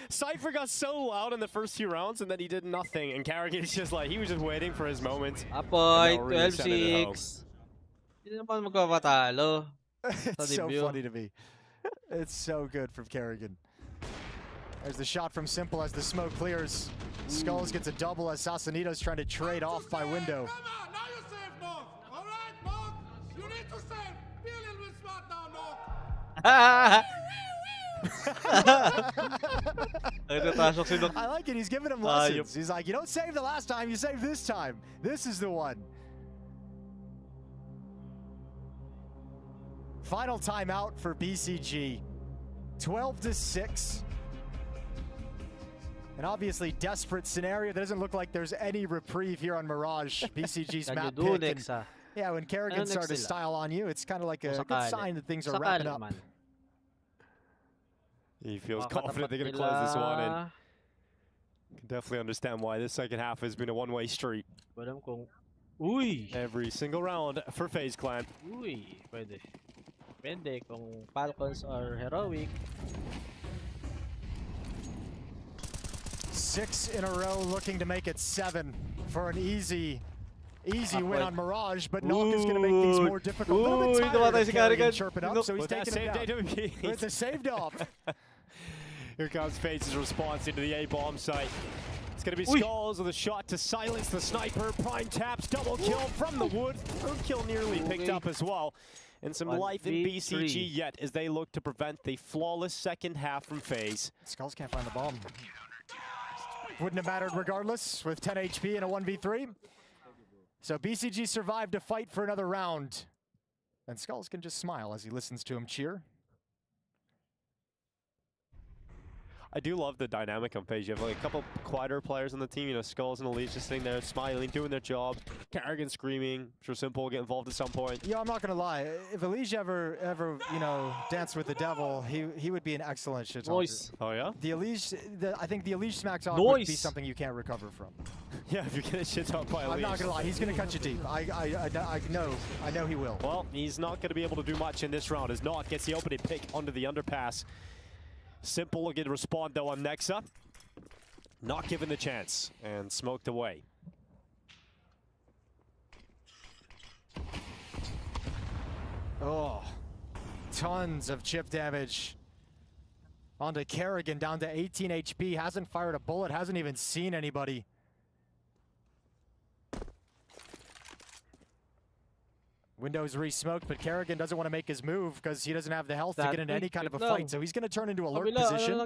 Cypher got so loud in the first few rounds, and then he did nothing. And Carrigan's just like, he was just waiting for his moment. Apoy, 12-6. Hindi naman magpapatalo. It's so funny to me. It's so good from Carrigan. There's the shot from Simple as the smoke clears. Skulls gets a double as Sassanito's trying to trade off by window. I like it. He's giving him lessons. He's like, you don't save the last time, you save this time. This is the one. Final timeout for BCG. 12-6. An obviously desperate scenario. There doesn't look like there's any reprieve here on Mirage. BCG's map pick. Yeah, when Carrigan started to style on you, it's kind of like a good sign that things are wrapping up. He feels confident they're going to close this one in. Can definitely understand why this second half has been a one-way street. Every single round for FaZe Clan. Pwede. Depende kung Falcons or Heroic. 6 in a row, looking to make it 7 for an easy win on Mirage, but Knock is going to make these more difficult. A little bit tired of Carrigan chirping up, so he's taking it down. It's a saved off. Here comes FaZe's response into the A-bomb site. It's going to be Skulls with a shot to silence the sniper. Prime Taps, double kill from the wood. Third kill nearly picked up as well. And some life in BCG yet as they look to prevent the flawless second half from FaZe. Skulls can't find the bomb. Wouldn't have mattered regardless with 10 HP and a 1v3. So BCG survived to fight for another round. And Skulls can just smile as he listens to him cheer. I do love the dynamic on FaZe. You have like a couple quieter players on the team, you know, Skulls and Elise just sitting there smiling, doing their job. Carrigan screaming. Sure, Simple will get involved at some point. Yeah, I'm not gonna lie. If Elise ever you know, danced with the devil, he would be an excellent shit talker. Oh yeah? I think the Elise smack talk would be something you can't recover from. Yeah, if you get a shit talk by Elise. I'm not gonna lie. He's gonna cut you deep. I know he will. Well, he's not gonna be able to do much in this round as Knock gets the opening pick onto the underpass. Simple looking to respond though on Nexa. Not given the chance and smoked away. Oh, tons of chip damage onto Carrigan, down to 18 HP. Hasn't fired a bullet, hasn't even seen anybody. Windows re-smoked, but Carrigan doesn't want to make his move because he doesn't have the health to get into any kind of a fight. So he's going to turn into alert position.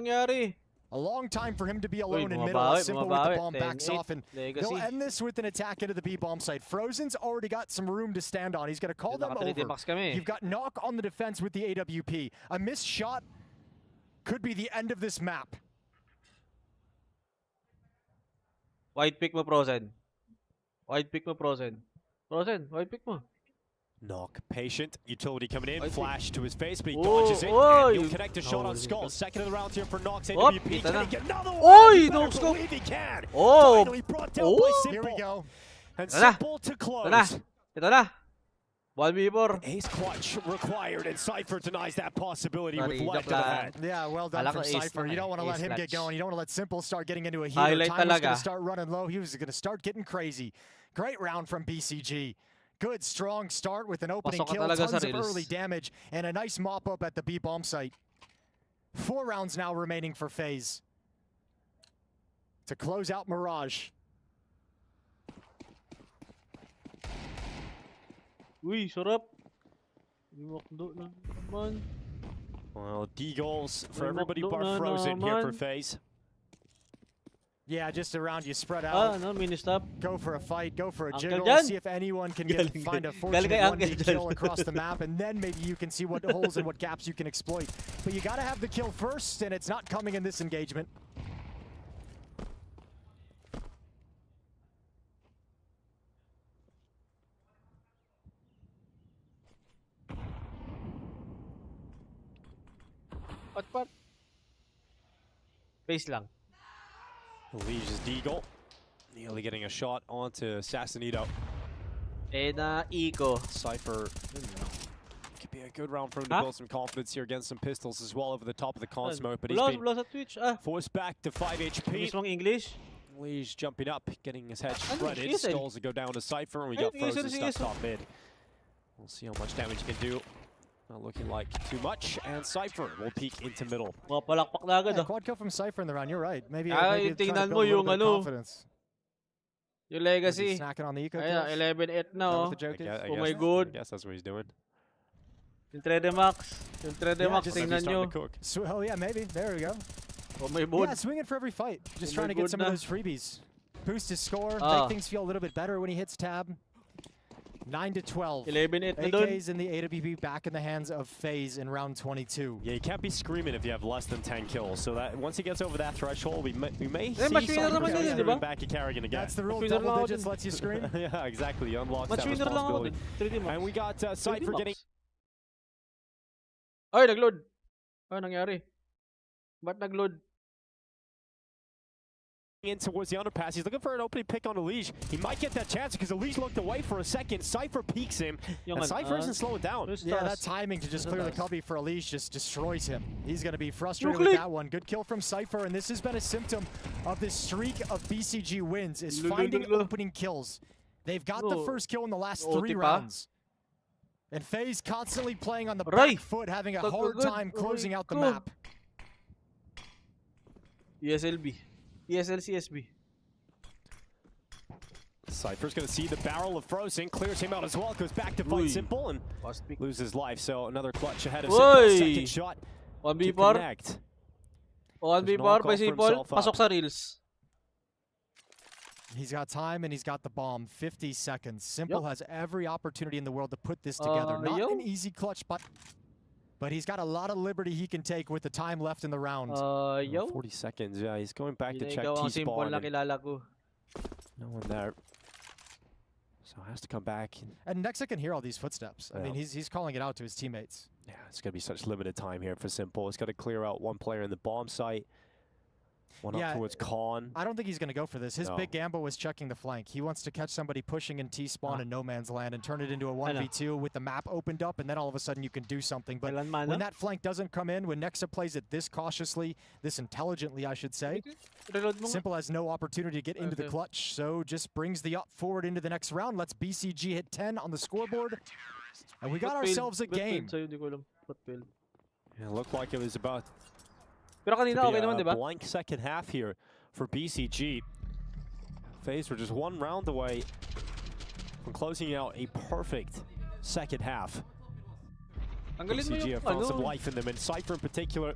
A long time for him to be alone in middle. Simple with the bomb backs off, and they'll end this with an attack into the B-bomb site. Frozen's already got some room to stand on. He's going to call them over. You've got Knock on the defense with the AWP. A missed shot could be the end of this map. Wide pick mo, Frozen. Wide pick mo, Frozen. Frozen, wide pick mo. Knock, patient, utility coming in, I flash to his face, but he Oh, dodges it, oy! and he'll connect a shot Oh, on Skull. Second of the round here for Nox, Oh, AWP, kita can na. he get another one? Oy, You better no scope. believe he can. Oh! Finally brought down Oh! by Here Simple. we go. And Ito na. Simple to Ito na. close. Ito na. 1v4. Ace clutch required, and Cypher denies that possibility with Sorry, left of joke the lang. head. Yeah, well done Kala from ko ace Cypher. lang You don't want to eh, let ace him get clutch. going. You don't want to let Simple start getting into a heater. Highlight Timer's going talaga. to start running low. He was going to start getting crazy. Great round from BCG. Good, strong start with an opening Pasok ka kill, talaga tons sa of reels. early damage, and a nice mop-up at the B bomb site. 4 rounds now remaining for FaZe to close out Mirage. Uy, sarap. Imakdo na naman. Well, D goals for Ay, everybody makdo but na Frozen here for naman. FaZe. Yeah, just around you spread Ah, out. no, mini-stop. Go for a fight, go for a Uncle jiggle, Jan. see if anyone can Galing find a kay- fortunate galing kay Uncle 1v Jan. kill across the map, and then maybe you can see what holes and what gaps you can exploit. But you gotta have the kill first, and it's not coming in this engagement. Pat. Base lang. Legion's D goal. Nearly getting a shot onto Assassinito. Eh na Eco. Cypher could be a good round for him to Huh? build some confidence here against some pistols as well over the top of the con Ano? smoke, but he's Wala, been wala sa Twitch. Ah, forced back to 5 HP. mismong English. Lige jumping up, getting his head Ano, shredded. ESL? Skulls will go down to Cypher, and we Ay, got ESL, Frozen stuck ESL. top mid. We'll see how much damage he can do. Not looking like too much, and Cypher will peek into middle. Mga palakpak na agad Yeah, ah. quad kill from Cypher in the round, you're right. Maybe, Ay, maybe trying to tingnan build mo a little yung bit of ano. confidence. Yung Was he legacy. snacking on the eco Ayan, kills? 11-8 na Is that oh. what the joke is? Oh my God. I guess that's what he's doing. Yung 3D Max. Yung 3D Yeah, Max, just- tingnan He's starting nyo. to cook. Oh yeah, maybe. There we go. Oh my God. Yeah, swinging for every fight. Just Oh trying my to get some of God na. those freebies. Boost his score, Ah. make things feel a little bit better when he hits tab. 9-12. 11-8 na dun. AKs in the AWP back in the hands of FaZe in round 22. Yeah, you can't be screaming if you have less than 10 kills. So that once he gets over that threshold, we may see match winner Cypher naman yun, di ba? back at Carrigan again. That's the rule. Match winner Double lang ako digits dun. lets you scream. Yeah, exactly. Unlocks Match that winner lang ako responsibility. dun. 3D Max. And we got Cypher getting Ay, nag-load. Ano nangyari? Ba't nag-load? in towards the underpass. He's looking for an opening pick on Elige. He might get that chance because Elige looked away for a second. Cypher peeks him, and Cypher isn't slowing down. Yeah, that timing to just clear the cubby for Elige just destroys him. He's going to be frustrated No with click. that one. Good kill from Cypher, and this has been a symptom of this streak of BCG wins, is finding opening kills. They've got the first kill in the last 3 rounds. And FaZe constantly playing on the back foot, having a hard time closing out the map. ESLB. ESL CSB. Cypher's going to see the barrel of Frozen, clears him out as well, goes back to fight Simple, and loses life. So another clutch ahead of Simple. Second shot to 1v4. connect. 1v4 by Simple. Pasok sa reels. He's got time and he's got the bomb. 50 seconds. Simple has every opportunity in the world to put this together. Not an easy clutch, but he's got a lot of liberty he can take with the time left in the round. 40 seconds, yeah, he's going back to check T-spawn. No one there. So has to come back. And next I can hear all these footsteps. I mean, he's calling it out to his teammates. Yeah, it's going to be such limited time here for Simple. It's got to clear out one player in the bomb site. One up towards Con. I don't think he's going to go for this. His big gamble was checking the flank. He wants to catch somebody pushing in T-spawn in no man's land and turn it into a 1v2 with the map opened up, and then all of a sudden you can do something. But when that flank doesn't come in, when Nexa plays it this cautiously, this intelligently, I should say, Simple has no opportunity to get into the clutch, so just brings the up forward into the next round. Lets BCG hit 10 on the scoreboard, and we got ourselves a game. It looked like it was about Pero kanina okay naman, di ba? blank second half here for BCG. FaZe were just one round away from closing out a perfect second half. BCG have found some life in them, and Cypher in particular,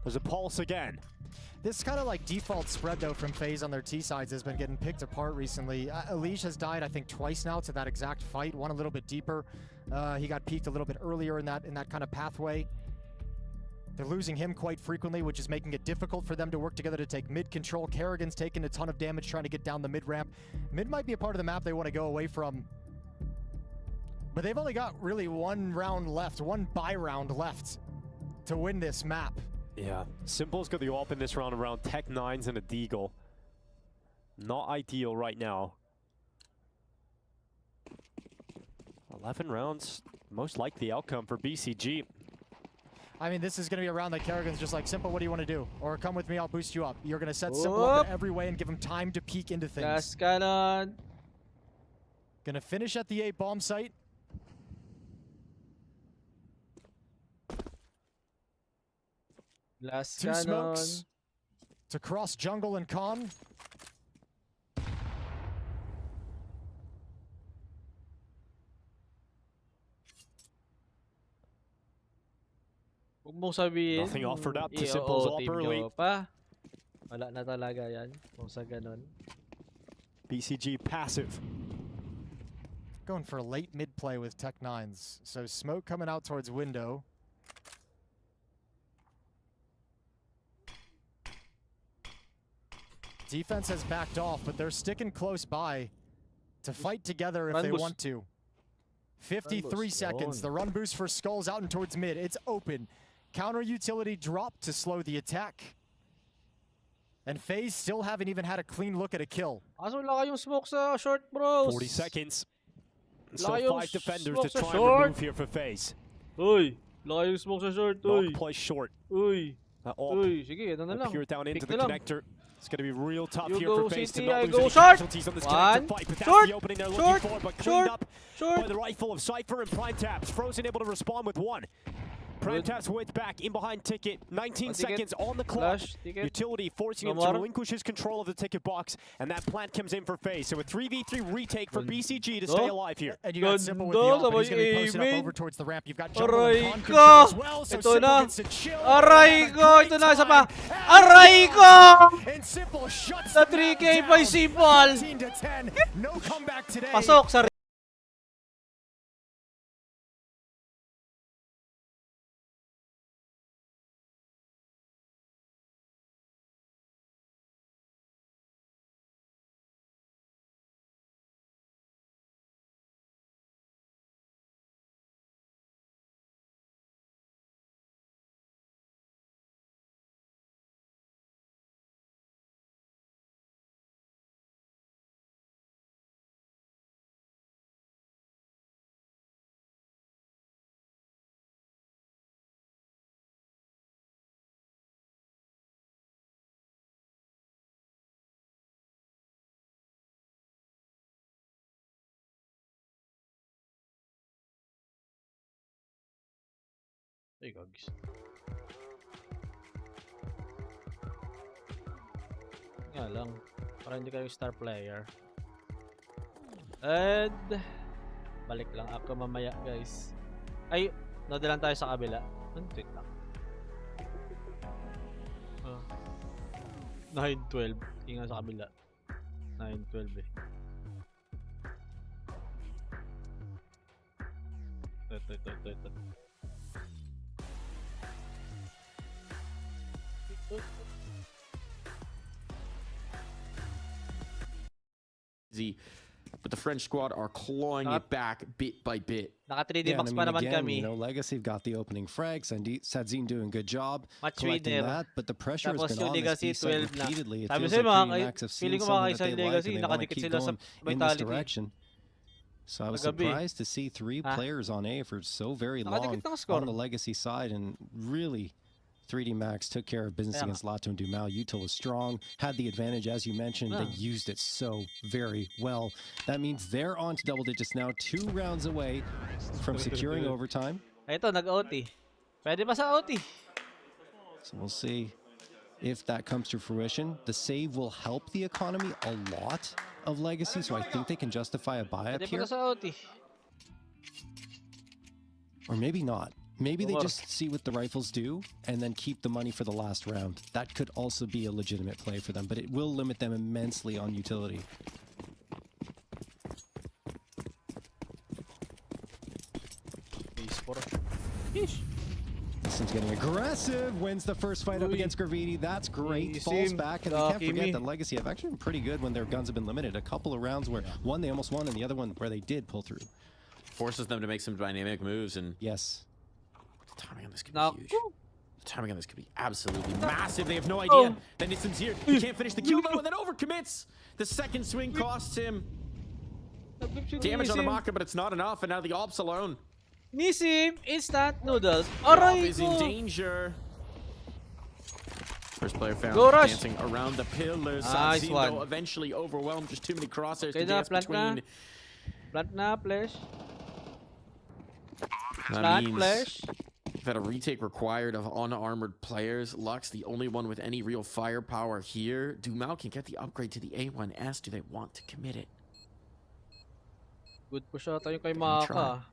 there's a pulse again. This kind of like default spread though from FaZe on their T sides has been getting picked apart recently. Elige has died I think twice now to that exact fight, one a little bit deeper. He got peaked a little bit earlier in that kind of pathway. They're losing him quite frequently, which is making it difficult for them to work together to take mid control. Kerrigan's taking a ton of damage trying to get down the mid ramp. Mid might be a part of the map they want to go away from. But they've only got really one round left, one buy round left to win this map. Yeah, Simple's got the AWP in this round around Tech-9s and a Deagle. Not ideal right now. 11 rounds, most likely outcome for BCG. I mean, this is going to be a round that Kerrigan's just like, Simple, what do you want to do? Or come with me, I'll boost you up. You're going to set Simple up in every way and give him time to peek into things. Last cannon. Going to finish at the A bomb site. Last Two cannon. smokes to cross jungle and con. Huwag mong sabihin. Nothing offered up to Simple's up early. Pa. Wala na talaga yan. Kung sa ganun. BCG passive. Going for a late mid play with Tech-9s. So smoke coming out towards window. Defense has backed off, but they're sticking close by to fight together if they want to. 53 seconds. The run boost for Skulls out and towards mid. It's open. Counter utility dropped to slow the attack. And FaZe still haven't even had a clean look at a kill. Aso wala kayong smoke sa short, bros. 40 seconds. So Lions 5 defenders to smoke sa try and short. remove here for FaZe. Uy, wala kayong smoke sa short, uy. Not play short. Uy, AWP uy, sige, ito na lang. Pure down into Pick the na lang. connector. It's going to be real tough You here go for FaZe to CT, not I lose go any short. casualties on this One, connector fight. But that's short, the opening they're short, looking for. But short, cleaned up short. by the rifle of Cypher and Prime Taps. Frozen able to respond with one. Prime Taps with back in behind ticket. 19 seconds on the clock. Utility forcing him to relinquish his control of the ticket box. And that plant comes in for FaZe. So a 3v3 retake for BCG to stay alive here. And you got Simple with the AWP, but he's going to be posted up over towards the ramp. You've got Jungle and Con control Aray as well, so ko! Ito Simple na! gets to chill. Aray ko! Ito na, isa pa! Aray ko! And Simple shuts Sa the map 3K by down. Simple! 15 to 10. No comeback today. Pasok sa Ay, gogs. Nga lang. Para hindi kayo star player. And balik lang ako mamaya, guys. Ay, nadalan tayo sa kabila. Wait lang. 9-12. Tingnan sa kabila. 9-12 eh. Ito. But the French squad are clawing it back bit by bit. Naka 3D max pa naman kami. You know, Legacy got the opening frags and Sadzine doing a good job Match collecting winner. that, but the pressure has Tapos been yung on this Legacy B side 12 na. repeatedly. It Sabi feels sa'yo like mga, Dream Max have feeling seen ko something mga that they kaysa like Legacy, and they want to nakadikit keep sila sa going in this Vitality. direction. So I was Magabi. surprised to see 3 players on A for so very long Nakadikit ng score. on the Legacy side, and really 3D Max took care of business against Lato and Dumal. Util was strong, had the advantage, as you mentioned. They used it so very well. That means they're on to double digits now, 2 rounds away from securing overtime. Ito, nag-OT. Pwede pa sa OT. So we'll see if that comes to fruition. The save will help the economy a lot of Legacy, so I think they can justify a buy up Pwede here. pa sa OT. Or maybe not. Maybe they just see what the rifles do and then keep the money for the last round. That could also be a legitimate play for them, but it will limit them immensely on utility. Nissim's getting aggressive, wins the first fight up against Gravity. That's great. Falls back, and we can't forget that Legacy have actually been pretty good when their guns have been limited. A couple of rounds where one they almost won, and the other one where they did pull through. Forces them to make some dynamic moves, and yes, the timing on this could be huge. The timing on this could be absolutely massive. They have no idea that Nissim's here. He can't finish the kill though, and then overcommits. The second swing costs him damage on the marker, but it's not enough, and now the ops alone. Nissim, instant noodles. Alright, is in danger. First player found dancing around the pillars. Nice one. Though, eventually overwhelmed. Just too many crosshairs to Okay, dance plant between. Plant na, flash. That means that a retake required of unarmored players. Lux, the only one with any real firepower here. Dumal can get the upgrade to the A1S. Do they want to commit it? Good push ata yung kay Maka.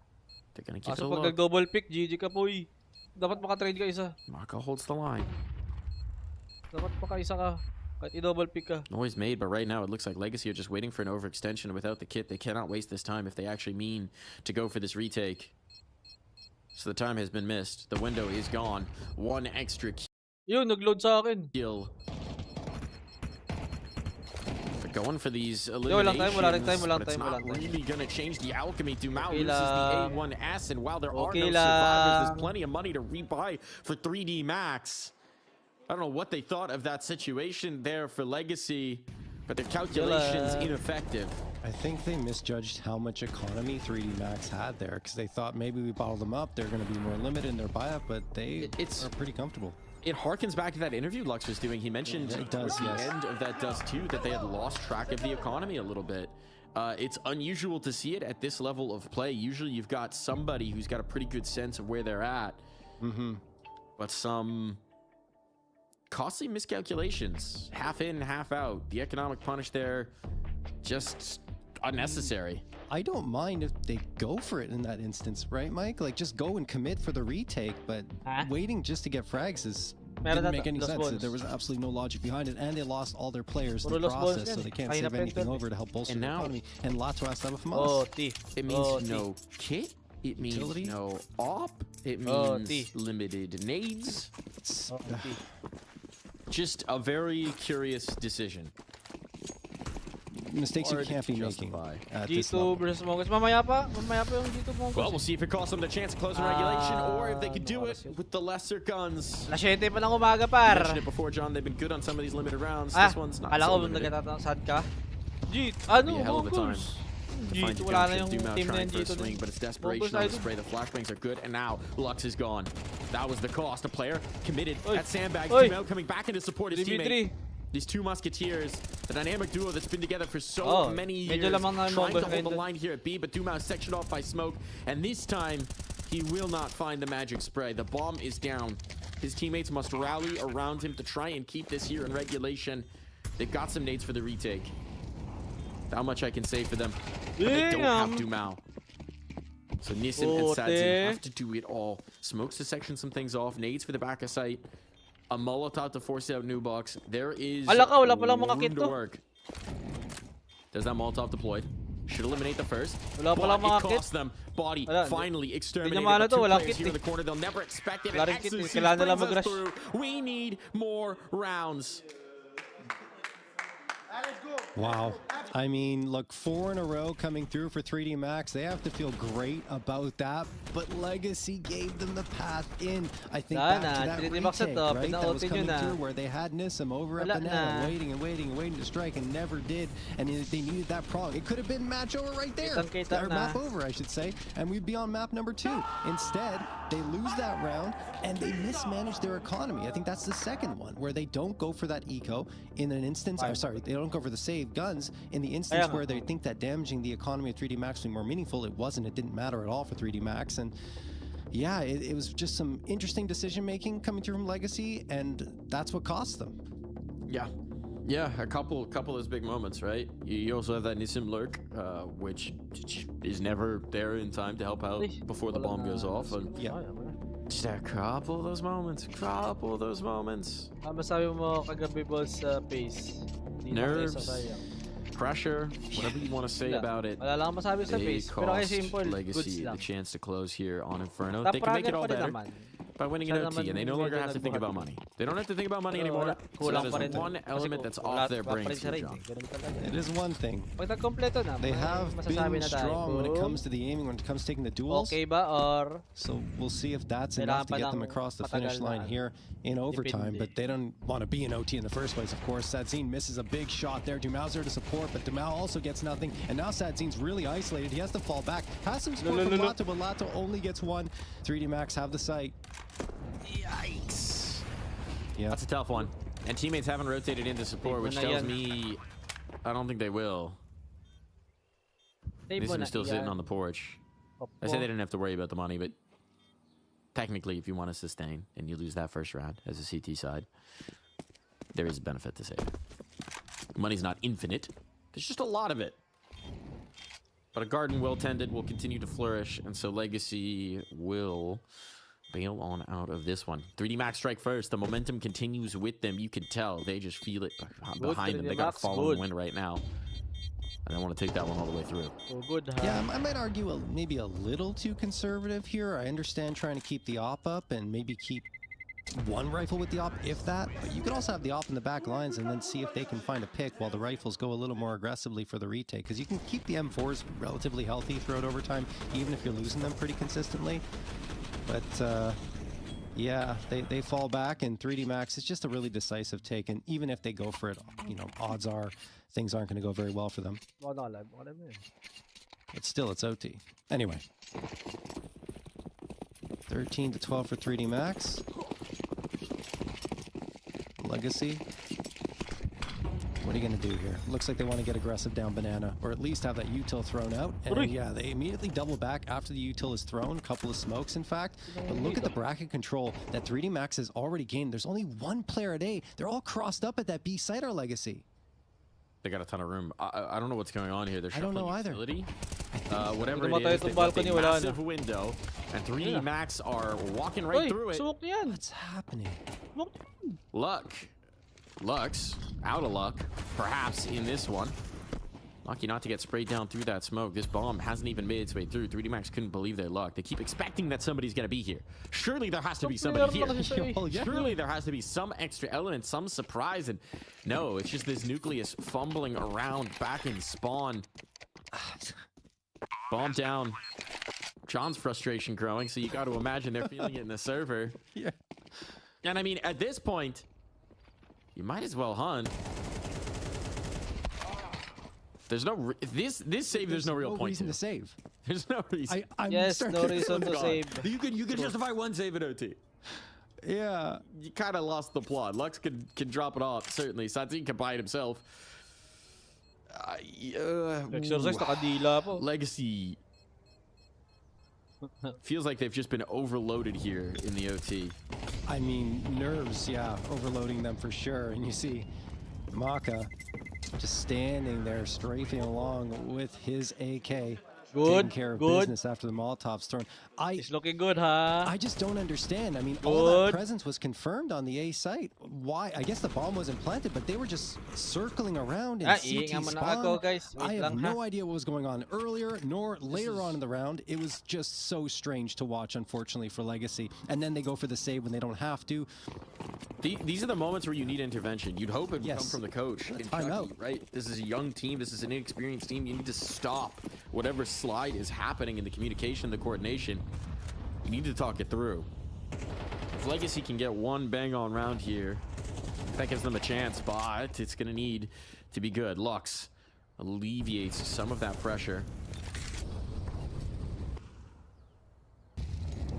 They're gonna keep it a Kaso look. pag nag-double pick, GG ka po eh. Dapat makatrade ka isa. Maka holds the line. Dapat maka-isa ka. Kahit i-double pick ka. Noise made, but right now it looks like Legacy are just waiting for an overextension. Without the kit, they cannot waste this time if they actually mean to go for this retake. So the time has been missed. The window is gone. One extra Yun, nag-load sa akin. kill. They're going for these walang time, wala rin time, eliminations, walang but it's time, not walang time. really gonna change the alchemy. Dumal Okay loses the lang. A1S, and while there are Okay no survivors, lang. there's plenty of money to rebuy for 3D Max. I don't know what they thought of that situation there for Legacy, but their calculations ineffective. I think they misjudged how much economy 3D Max had there, because they thought maybe we bottled them up, they're going to be more limited in their buy-up, but they are pretty comfortable. It harkens back to that interview Lux was doing. He mentioned it does, at the end of that does too, that they had lost track of the economy a little bit. It's unusual to see it at this level of play. Usually you've got somebody who's got a pretty good sense of where they're at. But some costly miscalculations. Half in, half out. The economic punish there, just unnecessary. I don't mind if they go for it in that instance, right, Mike? Like, just go and commit for the retake, but waiting just to get frags didn't make any sense. There was absolutely no logic behind it, and they lost all their players in the process, so they can't save anything over to help bolster the economy. And Lato has to have a FAMAS. It means no kit. It means no op. It means limited nades. Just a very curious decision. Mistakes you can't be making at this G2 level. versus Mongols. Mamaya pa yung G2 Mongols. Well, we'll see if it costs them the chance to close the regulation, or if they could do it with the lesser guns. Alas 7 pa ng umaga, I par. mentioned it before, John. They've been good on some of these limited rounds. This one's not Kala so ko limited. nagtatasad ka. Be Ano, a hell of a time Mongols. to find G2 your wala na gunship. yung Dumal team na trying yung for a G2 swing, din. but it's desperation Mongols on the tayo spray. The flashbangs are good, and now Lux is gone. That was the cost. A player committed at sandbags. Oy. Dumal coming back in to support his Dimitri. teammate. These two musketeers, the dynamic duo that's been together for so many years, medyo lamang na yung trying to Mongols hold the ngayon. line here at B, but Dumal is sectioned off by smoke, and this time he will not find the magic spray. The bomb is down. His teammates must rally around him to try and keep this here in regulation. They've got some nades for the retake. How much I can say for them, but they don't have Dumal. So Nissim and Sadzi have to do it all. Smokes to section some things off. Nades for the back of sight. A Molotov to force out new box. There is Ala ka, wala palang mga room kit to to. work. There's that Molotov deployed. Should eliminate the first. Wala palang But mga it kit. costs them. Body Wala, finally exterminated. Hindi naman The two wala players kit here in eh. the corner. They'll never expect it. Wala And rin kit eh. Exorcist Kailangan nila brings us mag-rush. through. We need more rounds. Wow. I mean, look, 4 in a row coming through for 3D Max. They have to feel great about that, but Legacy gave them the path in. I think back to that 3D Max retake, ito, right? That was pinautin coming nyo na. through where they had Nissim over at Wala banana, na. waiting and waiting and waiting to strike and never did. And they needed that prong. It could have been match over right there. Kitang-kita Or na. map over, I should say. And we'd be on map number 2. Instead, they lose that round and they mismanage their economy. I think that's the second one where they don't go for that eco in an instance. I'm sorry, they don't go for the save guns in the instance where they think that damaging the economy of 3D Max would be more meaningful. It wasn't. It didn't matter at all for 3D Max. And yeah, it was just some interesting decision making coming through from Legacy, and that's what cost them. Yeah, a couple of those big moments, right? You also have that Nissim lurk, which is never there in time to help out before the bomb goes off. And just a couple of those moments. Masabi mo kagabi boss sa pace. Nerves, pressure, whatever you want to say about it. Wala lang masabi sa They pace. Pero kay cost simple, goods Legacy lang. the chance to close here on Inferno. Top They can make it all fragger pa rin better. naman. by winning an OT, and they no longer have to think about money. They don't have to think about money anymore. So that is one element that's off their brains here, John. It is one thing. Pag nagkompleto na, They have been strong when it comes to the aiming, when it comes to taking the duels. Okay ba or So we'll see if that's enough to get them across the finish line here in overtime, but they don't want to be in OT in the first place, of course. Sadzine misses a big shot there. Dumal's there to support, but Dumal also gets nothing, and now Sadzine's really isolated. He has to fall back. Has some support from Lato, but Lato only gets one. 3D Max have the site. Yikes. Yeah. That's a tough one. And teammates haven't rotated into support, which tells me I don't think they will. They're still sitting on the porch. I say they didn't have to worry about the money, but technically, if you want to sustain and you lose that first round as a CT side, there is a benefit to save. Money's not infinite. There's just a lot of it. But a garden well tended will continue to flourish, and so Legacy will bail on out of this one. 3D Max strike first. The momentum continues with them. You can tell they just feel it behind them. They got a falling wind right now. And I want to take that one all the way through. Yeah, I might argue maybe a little too conservative here. I understand trying to keep the op up and maybe keep one rifle with the op, if that. But you could also have the op in the back lines and then see if they can find a pick while the rifles go a little more aggressively for the retake. Because you can keep the M4s relatively healthy throughout overtime, even if you're losing them pretty consistently. But yeah, they fall back, and 3D Max is just a really decisive take. And even if they go for it, you know, odds are things aren't going to go very well for them. But still, it's OT. Anyway, 13-12 for 3D Max. Legacy. What are you going to do here? Looks like they want to get aggressive down banana, or at least have that util thrown out. And yeah, they immediately double back after the util is thrown. A couple of smokes, in fact. But look at the bracket control that 3D Max has already gained. There's only one player at A. They're all crossed up at that B site, our Legacy. They got a ton of room. I don't know what's going on here. They're I don't know either. Whatever it is, they've got a massive window, and 3D Max are walking right through it. What's happening? Lux, out of luck, perhaps, in this one. Lucky not to get sprayed down through that smoke. This bomb hasn't even made its way through. 3D Max couldn't believe their luck. They keep expecting that somebody's going to be here. Surely there has to be somebody here. Surely there has to be some extra element, some surprise. And no, it's just this nucleus fumbling around back in spawn. Bomb down. John's frustration growing, so you got to imagine they're feeling it in the server. Yeah. And I mean, at this point, you might as well hunt. There's no this save. There's no real point reason to save. There's no reason. Yes, no reason to save. You could justify one save at OT. Yeah. You kind of lost the plot. Lux can drop it off certainly. Sadzine can buy it himself. Legacy feels like they've just been overloaded here in the OT. I mean, nerves, yeah, overloading them for sure. And you see Maka just standing there, strafing along with his AK. Taking care of business after the Molotov's thrown. It's looking good, huh? I just don't understand. I mean, all that presence was confirmed on the A site. Why? I guess the bomb wasn't planted, but they were just circling around in CT spawn. I have no idea what was going on earlier, nor later on in the round. It was just so strange to watch, unfortunately, for Legacy. And then they go for the save when they don't have to. These are the moments where you need intervention. You'd hope it would come from the coach in Chucky, right? This is a young team. This is an inexperienced team. You need to stop whatever slide is happening in the communication, the coordination. You need to talk it through. If Legacy can get one bang-on round here, that gives them a chance, but it's going to need to be good. Lux alleviates some of that pressure.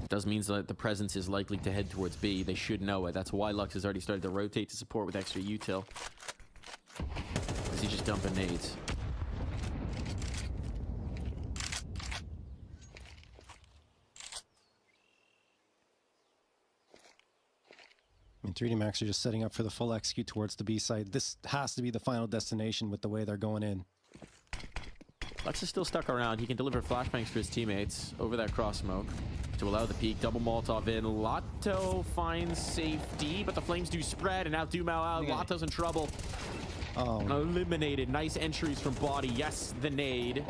Does mean that the presence is likely to head towards B. They should know it. That's why Lux has already started to rotate to support with extra util. Is he just dumping nades? I mean, 3D Max are just setting up for the full execute towards the B side. This has to be the final destination with the way they're going in. Lux is still stuck around. He can deliver flashbangs for his teammates over that cross smoke to allow the peek. Double Molotov in. Lato finds safety, but the flames do spread, and now Dumal out. Lato's in trouble. Oh. Eliminated. Nice entries from Body. Yes, the nade.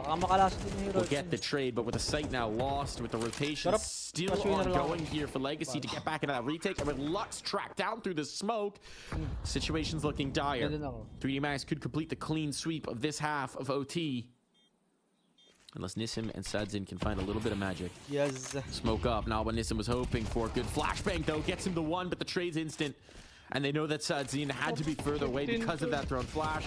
Will get the trade, but with the site now lost, with the rotation still ongoing here for Legacy to get back into that retake, and with Lux tracked down through the smoke, situation's looking dire. 3D Max could complete the clean sweep of this half of OT. Unless Nissim and Sadzin can find a little bit of magic. Yes. Smoke up. Not what Nissim was hoping for. Good flashbang, though. Gets him the one, but the trade's instant. And they know that Sadzin had to be further away because of that thrown flash.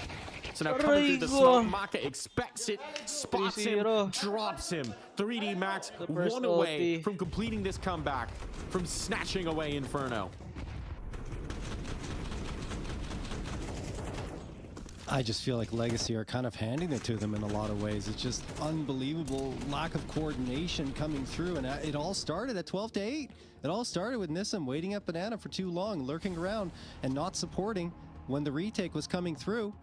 So now coming through the smoke, Maka expects it, spots him, drops him. 3D Max one away from completing this comeback, from snatching away Inferno. I just feel like Legacy are kind of handing it to them in a lot of ways. It's just unbelievable lack of coordination coming through, and it all started at 12-8. It all started with Nissim waiting at Banana for too long, lurking around and not supporting when the retake was coming through.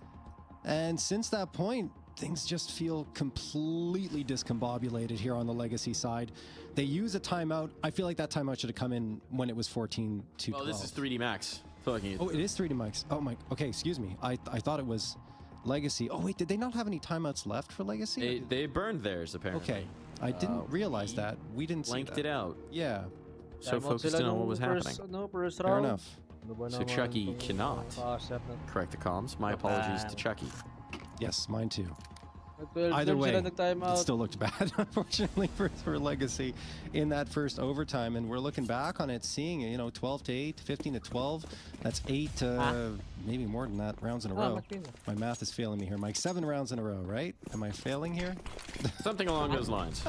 And since that point, things just feel completely discombobulated here on the Legacy side. They use a timeout. I feel like that timeout should have come in when it was 14-12. Well, this is 3D Max. Oh, it is 3D Max. Oh my, okay, excuse me. I thought it was Legacy. Oh wait, did they not have any timeouts left for Legacy? They burned theirs, apparently. Okay, I didn't realize that. We didn't see blanked it out. Yeah. So focused in on what was happening. Fair enough. So Chucky cannot correct the comms. My apologies to Chucky. Yes, mine too. Either way, it still looked bad, unfortunately, for Legacy in that first overtime. And we're looking back on it, seeing, you know, 12-8, 15-12. That's 8, maybe more than that, rounds in a row. My math is failing me here, Mike. 7 rounds in a row, right? Am I failing here? Something along those lines.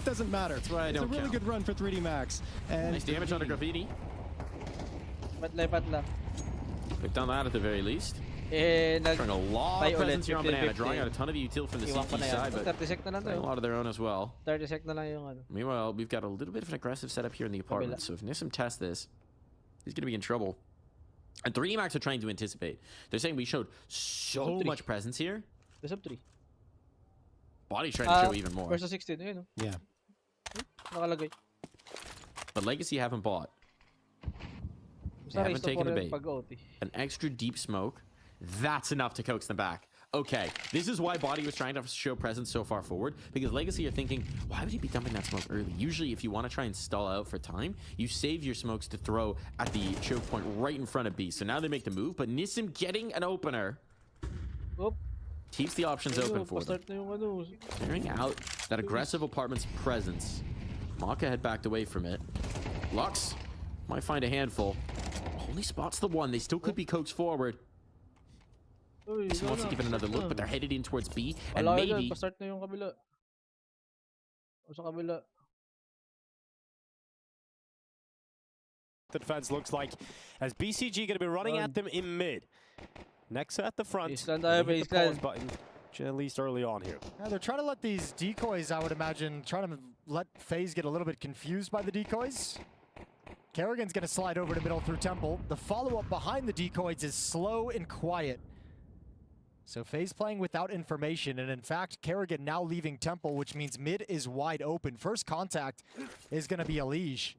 Doesn't matter. That's why I don't It's a really good run for 3D Max. And nice damage on the graffiti. We've done that at the very least. Throwing a lot of presence here on Banana, drawing out a ton of util from the CT side, but a lot of their own as well. 30 sec na lang yung ano. Meanwhile, we've got a little bit of an aggressive setup here in the apartment, so if Nissim tests this, he's going to be in trouble. And 3D Max are trying to anticipate. They're saying we showed so much presence here. There's up 3. Body's trying to show even more. Versus 16, yun, no? Yeah. Nakalagay. But Legacy haven't bought. They haven't taken the bait. An extra deep smoke. That's enough to coax them back. Okay, this is why Body was trying to show presence so far forward, because Legacy are thinking, why would he be dumping that smoke early? Usually, if you want to try and stall out for time, you save your smokes to throw at the choke point right in front of B. So now they make the move, but Nissim getting an opener keeps the options open for them. Clearing out that aggressive apartment's presence. Maka had backed away from it. Lux might find a handful. Only spots the one. They still could be coaxed forward. He wants to give it another look, but they're headed in towards B, and maybe... The defense looks like, as BCG going to be running at them in mid. Nexa at the front. Baseline. Pause button, at least early on here. Yeah, they're trying to let these decoys, I would imagine, trying to let FaZe get a little bit confused by the decoys. Kerrigan's going to slide over to middle through Temple. The follow-up behind the decoys is slow and quiet. So FaZe playing without information, and in fact, Kerrigan now leaving Temple, which means mid is wide open. First contact is going to be Elige.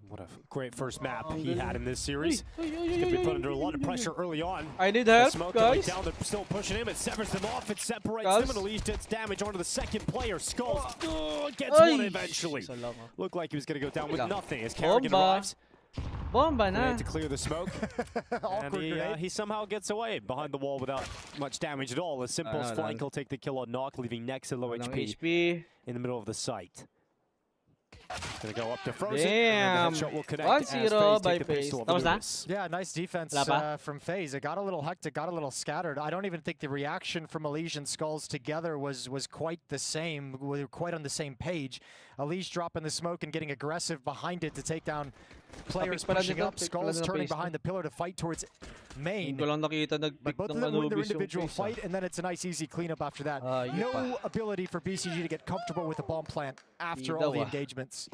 What a great first map he had in this series. He's going to be put under a lot of pressure early on. I need help, smoke guys. Down, they're still pushing him. It severs them off. It separates them, and Elige gets damage onto the second player. Skulls gets one eventually. Looked like he was going to go down with nothing as Kerrigan arrives. Bomba na. To clear the smoke. And he somehow gets away behind the wall without much damage at all. A simple flank will take the kill on Knock, leaving Nexa low HP in the middle of the site. Gonna go up to Frozen. Damn. And the headshot will connect 1-0 by FaZe. That was that? Yeah, nice defense from FaZe. It got a little hectic, got a little scattered. I don't even think the reaction from Elige and Skulls together was quite the same. We were quite on the same page. Elige dropping the smoke and getting aggressive behind it to take down players pushing up. Skulls turning behind the pillar to fight towards main. But both of them win their individual fight, and then it's a nice easy cleanup after that. No ability for BCG to get comfortable with the bomb plant after all the engagements.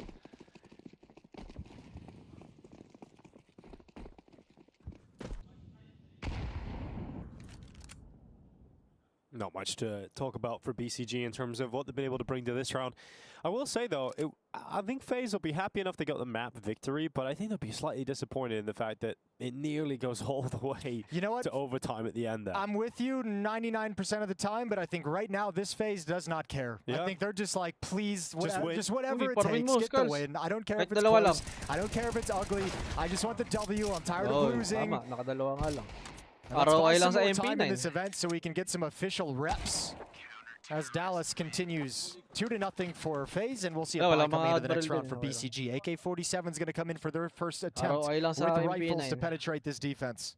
not much to talk about for BCG in terms of what they've been able to bring to this round. I will say, though, I think FaZe will be happy enough they got the map victory, but I think they'll be slightly disappointed in the fact that it nearly goes all the way to overtime at the end there. I'm with you 99% of the time, but I think right now this FaZe does not care. I think they're just like, please, just whatever it takes, get the win. I don't care if it's close. I don't care if it's ugly. I just want the W. I'm tired of losing. Tama, nakadalawa nga lang. Let's buy lang some sa more MP9. time in this event so we can get some official reps as Dallas continues 2-0 for FaZe, and we'll see a buy come into the next round for BCG. AK-47 is going to come in for their first attempt with rifles to penetrate this defense.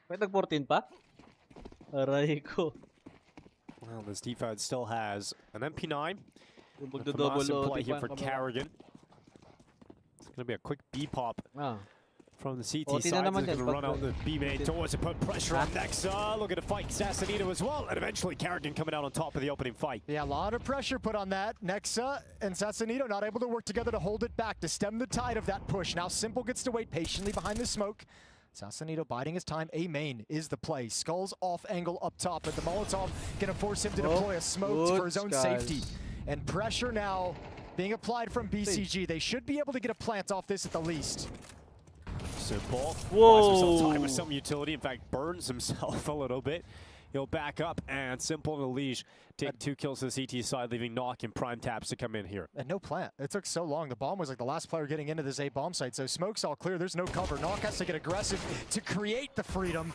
May tag-14 pa? Aray ko. Well, this defense still has an MP9. Magdo-double play here for Carrigan. It's going to be a quick B-pop from the CT side. They're going to run out the B main doors and put pressure on Nexa. Looking to fight Sassanito as well. And eventually Carrigan coming out on top of the opening fight. Yeah, a lot of pressure put on that. Nexa and Sassanito not able to work together to hold it back, to stem the tide of that push. Now Simple gets to wait patiently behind the smoke. Sassanito biding his time. A main is the play. Skulls off angle up top, but the Molotov gonna force him to deploy a smoke for his own safety. And pressure now being applied from BCG. They should be able to get a plant off this at the least. Simple buys himself time with some utility. In fact, burns himself a little bit. He'll back up, and Simple and Elige take 2 kills to the CT side, leaving Knock and Prime Taps to come in here. And no plant. It took so long. The bomb was like the last player getting into this A bomb site, so smoke's all clear. There's no cover. Knock has to get aggressive to create the freedom,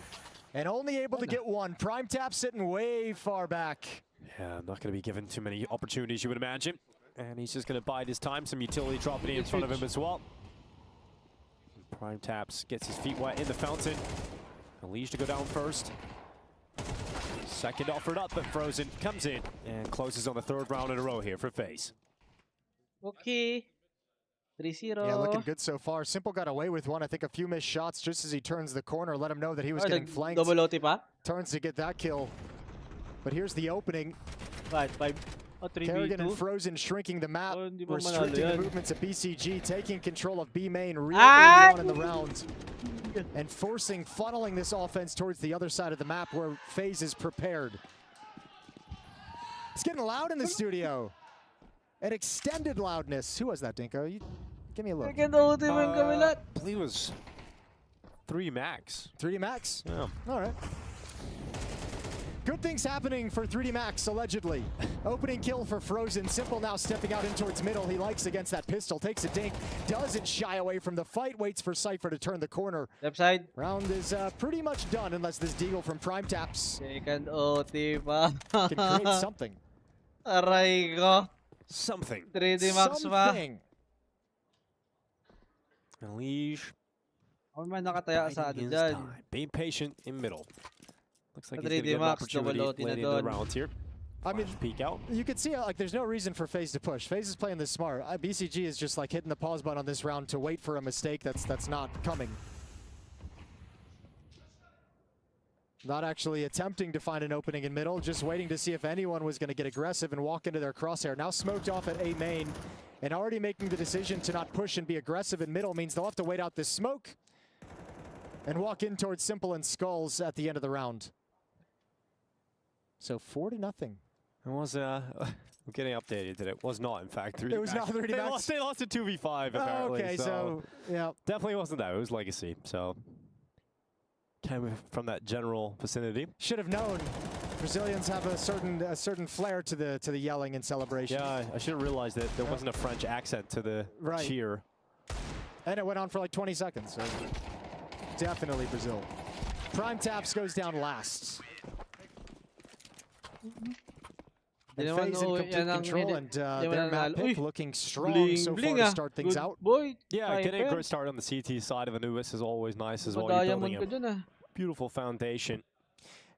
and only able to get one. Prime Tap sitting way far back. Yeah, not going to be given too many opportunities, you would imagine. And he's just going to bide his time. Some utility dropping in front of him as well. Prime Taps gets his feet wet in the fountain. Elige to go down first. Second offered up, but Frozen comes in and closes on the 3rd round in a row here for FaZe. Okay. 3-0. Yeah, looking good so far. Simple got away with one. I think a few missed shots just as he turns the corner. Let him know that he was getting flanked. Double OT pa? Turns to get that kill. But here's the opening. 5-5. Kerrigan and Frozen shrinking the map, restricting the movements of BCG, taking control of B main real early on in the round, and funneling this offense towards the other side of the map where FaZe is prepared. It's getting loud in the studio. An extended loudness. Who was that, Dinko? Give me a look. I believe it was 3D Max. 3D Max? Yeah. All right. Good things happening for 3D Max, allegedly. Opening kill for Frozen. Simple now stepping out in towards middle. He likes against that pistol. Takes a dink. Doesn't shy away from the fight. Waits for Cypher to turn the corner. Left side. Round is pretty much done unless this deagle from Prime Taps Second OT pa. can create something. Aray ko. Something. 3D Max pa. Elige. Ako man nakataya sa ano dyan. Being patient in middle. Looks like he's 3D going to get an Max, opportunity double OT late in na the doon. rounds here. I mean, peek out. You can see like there's no reason for FaZe to push. FaZe is playing this smart. BCG is just like hitting the pause button on this round to wait for a mistake that's not coming. Not actually attempting to find an opening in middle, just waiting to see if anyone was going to get aggressive and walk into their crosshair. Now smoked off at A main, and already making the decision to not push and be aggressive in middle means they'll have to wait out this smoke and walk in towards Simple and Skulls at the end of the round. So 4-0. It was, I'm getting updated that it was not, in fact, 3D It was Max. not 3D Max? They lost a 2v5, apparently. Okay, so yeah. Definitely wasn't that. It was Legacy, so came from that general vicinity. Should have known. Brazilians have a certain flair to the yelling and celebration. Yeah, I should have realized that there wasn't a French accent to the cheer. And it went on for like 20 seconds, so definitely Brazil. Prime Taps goes down last. And FaZe in complete control, and their map pick looking strong so far to start things out. Yeah, getting a great start on the CT side of Anubis is always nice as well. You're building a beautiful foundation.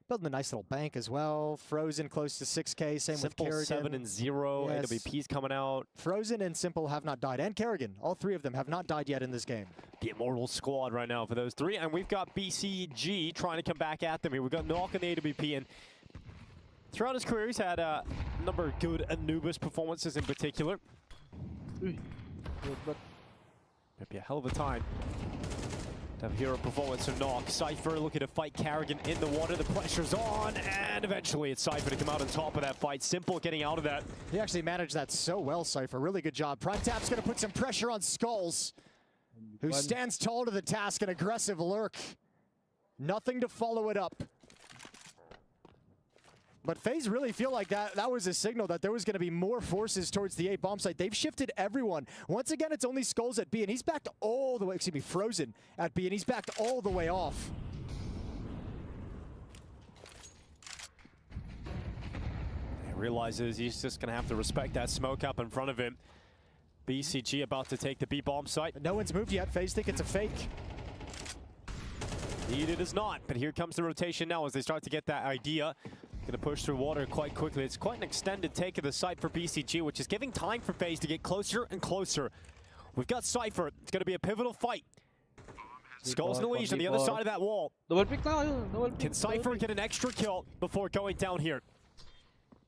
Building a nice little bank as well. Frozen close to 6K, same Simple with Kerrigan. 7-0, Yes. AWP's coming out. Frozen and Simple have not died, and Kerrigan. All three of them have not died yet in this game. The Immortal squad right now for those three, and we've got BCG trying to come back at them here. We've got Knock on the AWP, and throughout his career, he's had number of good Anubis performances in particular. Good, but Might be a hell of a time to have hero performance or knock. Cypher looking to fight Karrigan in the water. The pressure's on, and eventually it's Cypher to come out on top of that fight. Simple getting out of that. He actually managed that so well, Cypher. Really good job. Prime Tap's going to put some pressure on Skulls, who stands tall to the task, an aggressive lurk. Nothing to follow it up. But FaZe really feel like that was a signal that there was going to be more forces towards the A bomb site. They've shifted everyone. Once again, it's only Skulls at B, and he's backed all the way, excuse me, Frozen at B, and he's backed all the way off. He realizes he's just going to have to respect that smoke up in front of him. BCG about to take the B bomb site. No one's moved yet. FaZe think it's a fake. Indeed it is not, but here comes the rotation now as they start to get that idea. Gonna push through water quite quickly. It's quite an extended take of the site for BCG, which is giving time for FaZe to get closer and closer. We've got Cypher. It's gonna be a pivotal fight. Skulls and Elise on the other side of that wall. double pick na kayo. Double pick. Can Cypher get an extra kill before going down here?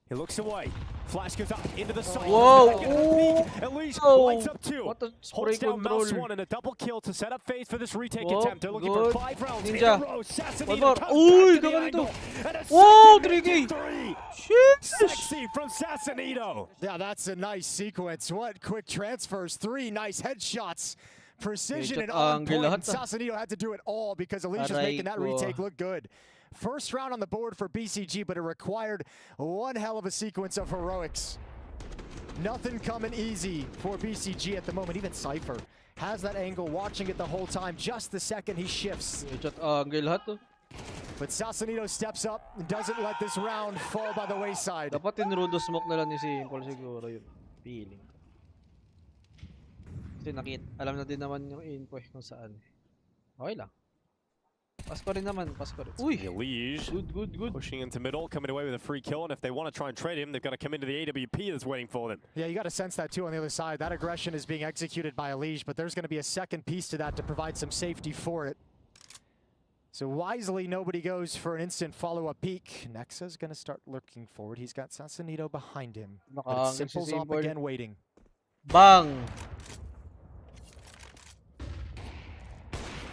He looks away. Flash goes up into the site. Whoa! Elise Oh! lights up two. What the Holds spray down Mouse control. one and a double kill to set up FaZe for this retake Whoa, attempt. They're looking good. for 5 rounds in Ninja. a row. Sassanito One more. comes Uy, back to the ganito. angle. And a Whoa, second 3K. three. Shit! Sexy from Sassanito. Yeah, that's a nice sequence. What quick transfers. 3 nice headshots. Precision and on point. And Sassanito had to do it all because Alicia's making that retake look good. First round on the board for BCG, but it required one hell of a sequence of heroics. Nothing coming easy for BCG at the moment. Even Cypher has that angle, watching it the whole time. Just the second he shifts. But Sassanito steps up and doesn't let this round fall by the wayside. Dapat tinrudo smoke na lang ni Simple siguro yun. Feeling. Kasi alam na din naman yung info kung saan. Okay lang. Pasko rin naman, pasko rin. Uy! Elige good. pushing into middle, coming away with a free kill, and if they want to try and trade him, they've got to come into the AWP that's waiting for them. Yeah, you got to sense that too on the other side. That aggression is being executed by Elige, but there's going to be a second piece to that to provide some safety for it. So wisely, nobody goes for an instant follow-up peek. Nexa's going to start looking forward. He's got Sassanito behind him. But it's Simple's up again waiting. Bang!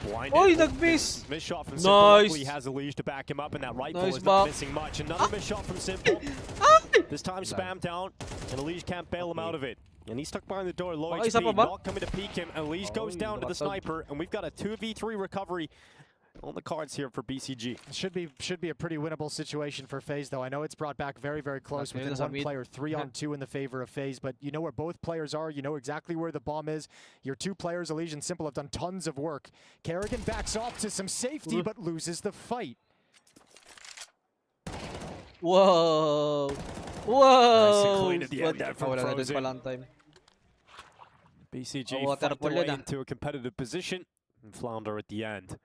Blinded. Oy, nag-miss! Miss shot from Simple. Nice. He has Elige to back him up, and that rifle Nice is not bop. missing much. Another miss shot from Simple. This time spam down, and Elige can't bail him out of it. And he's stuck behind the door, low Isa pa HP, ba? not coming to peek him. And Elige goes down to the sniper, and we've got a 2v3 recovery on the cards here for BCG. Should be a pretty winnable situation for FaZe, though. I know it's brought back very, very close within one player, 3-on-2 in the favor of FaZe, but you know where both players are. You know exactly where the bomb is. Your two players, Elige and Simple, have done tons of work. Karrigan backs off to some safety, but loses the fight. Whoa! Whoa! Nice and clean at the end there from Wala na din Frozen. pala ang time. BCG water fight pole their way na. into a competitive position and flounder at the end.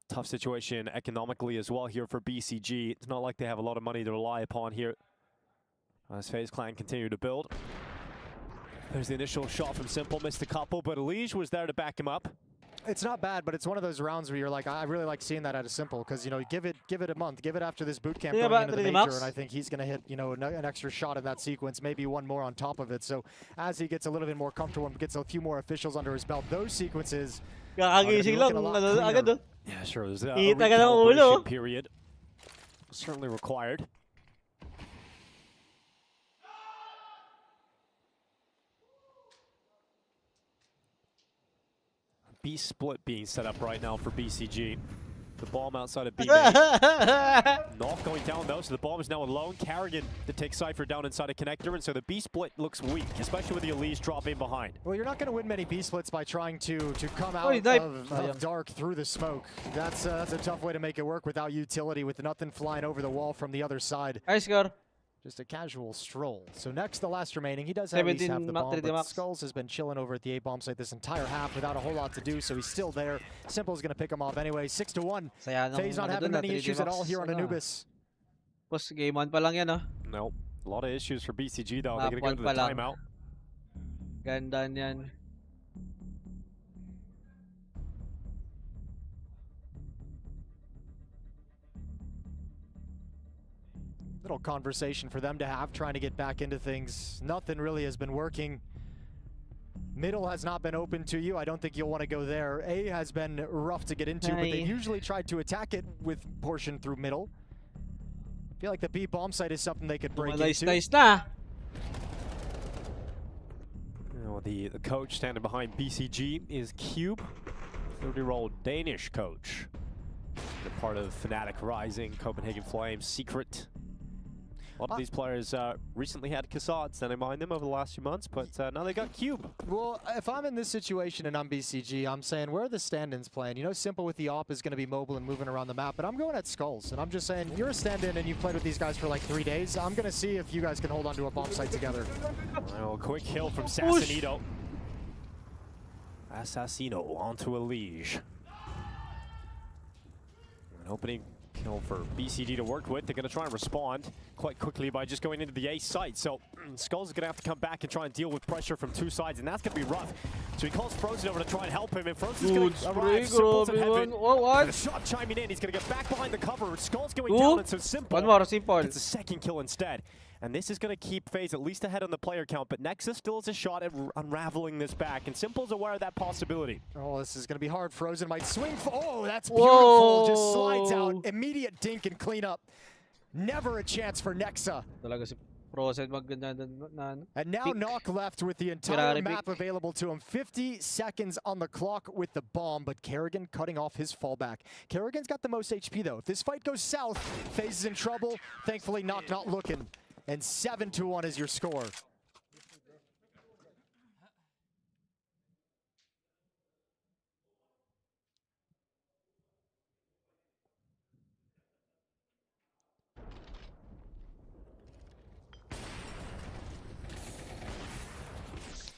Tough situation economically as well here for BCG. It's not like they have a lot of money to rely upon here as FaZe Clan continue to build. There's the initial shot from Simple, missed a couple, but Elige was there to back him up. It's not bad, but it's one of those rounds where you're like, I really like seeing that out of Simple, because, you know, give it a month, give it after this boot camp going into the major, and I think he's going to hit, you know, an extra shot in that sequence, maybe one more on top of it. So as he gets a little bit more comfortable and gets a few more officials under his belt, those sequences Kakagising lang, agad doon. Yeah, sure. There's a Kita ka ng ulo. recalibration period. Certainly required. B split being set up right now for BCG. The bomb outside of B main. Not going down though, so the bomb is now alone. Karrigan to take Cypher down inside a connector, and so the B split looks weak, especially with the Elise dropping behind. Well, you're not going to win many B splits by trying to come out of dark through the smoke. That's a tough way to make it work without utility, with nothing flying over the wall from the other side. Nice score. Just a casual stroll. So next, the last remaining. He does at least have the bomb, but Skulls has been chilling over at the A-bomb site this entire half without a whole lot to do, so he's still there. Simple's going to pick him off anyway. 6-1. FaZe not having many issues at all here on Anubis. Boss, game 1 pa lang yan, No, a lot of issues for BCG though. They're going to go to the timeout. Ganda niyan. personal conversation for them to have, trying to get back into things. Nothing really has been working. Middle has not been open to you. I don't think you'll want to go there. A has been rough to get into, but they've usually tried to attack it with portion through middle. I feel like the B bomb site is something they could break into. Nice na. Well, the coach standing behind BCG is Cube, 30-year-old Danish coach. They're part of Fnatic Rising, Copenhagen Flames, Secret. A lot of these players recently had Kassad standing behind them over the last few months, but now they got Cube. Well, if I'm in this situation and I'm BCG, I'm saying, where are the stand-ins playing? You know, Simple with the AWP is going to be mobile and moving around the map, but I'm going at Skulls, and I'm just saying, you're a stand-in and you've played with these guys for like 3 days. I'm going to see if you guys can hold on to a bomb site together. Well, quick kill from Assassinito. Assassino onto a Liege. An opening kill for BCG to work with. They're going to try and respond quite quickly by just going into the A site. So Skulls is going to have to come back and try and deal with pressure from 2 sides, and that's going to be rough. So he calls Frozen over to try and help him, and Frozen's going to arrive. Simple's in heaven. What? The shot chiming in. He's going to get back behind the cover. Skulls going down, and so Simple gets a second kill instead. And this is going to keep FaZe at least ahead on the player count, but Nexus still has a shot at unraveling this back, and Simple's aware of that possibility. Oh, this is going to be hard. Frozen might swing. Oh, that's beautiful. Just slides out. Immediate dink and clean up. Never a chance for Nexa. And now Knock left with the entire map available to him. 50 seconds on the clock with the bomb, but Kerrigan cutting off his fallback. Kerrigan's got the most HP, though. If this fight goes south, FaZe is in trouble. Thankfully, Knock not looking. And 7-1 is your score.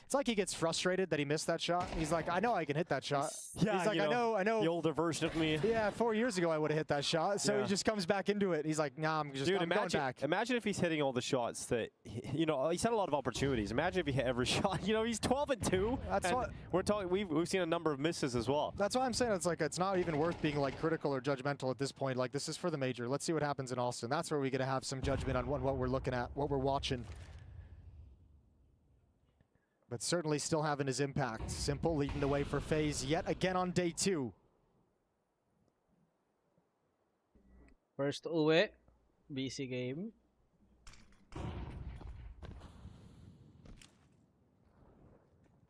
It's like he gets frustrated that he missed that shot. He's like, I know I can hit that shot. Yeah, he's like, I know. The older version of me. Yeah, 4 years ago I would have hit that shot. So he just comes back into it. He's like, nah, I'm going back. Imagine if he's hitting all the shots that, you know, he's had a lot of opportunities. Imagine if he hit every shot. You know, he's 12-2. That's what we're talking. We've seen a number of misses as well. That's why I'm saying it's like it's not even worth being like critical or judgmental at this point. Like, this is for the major. Let's see what happens in Austin. That's where we get to have some judgment on what we're looking at, what we're watching. But certainly still having his impact. Simple leading the way for FaZe yet again on day 2. First uwi, BC.Game.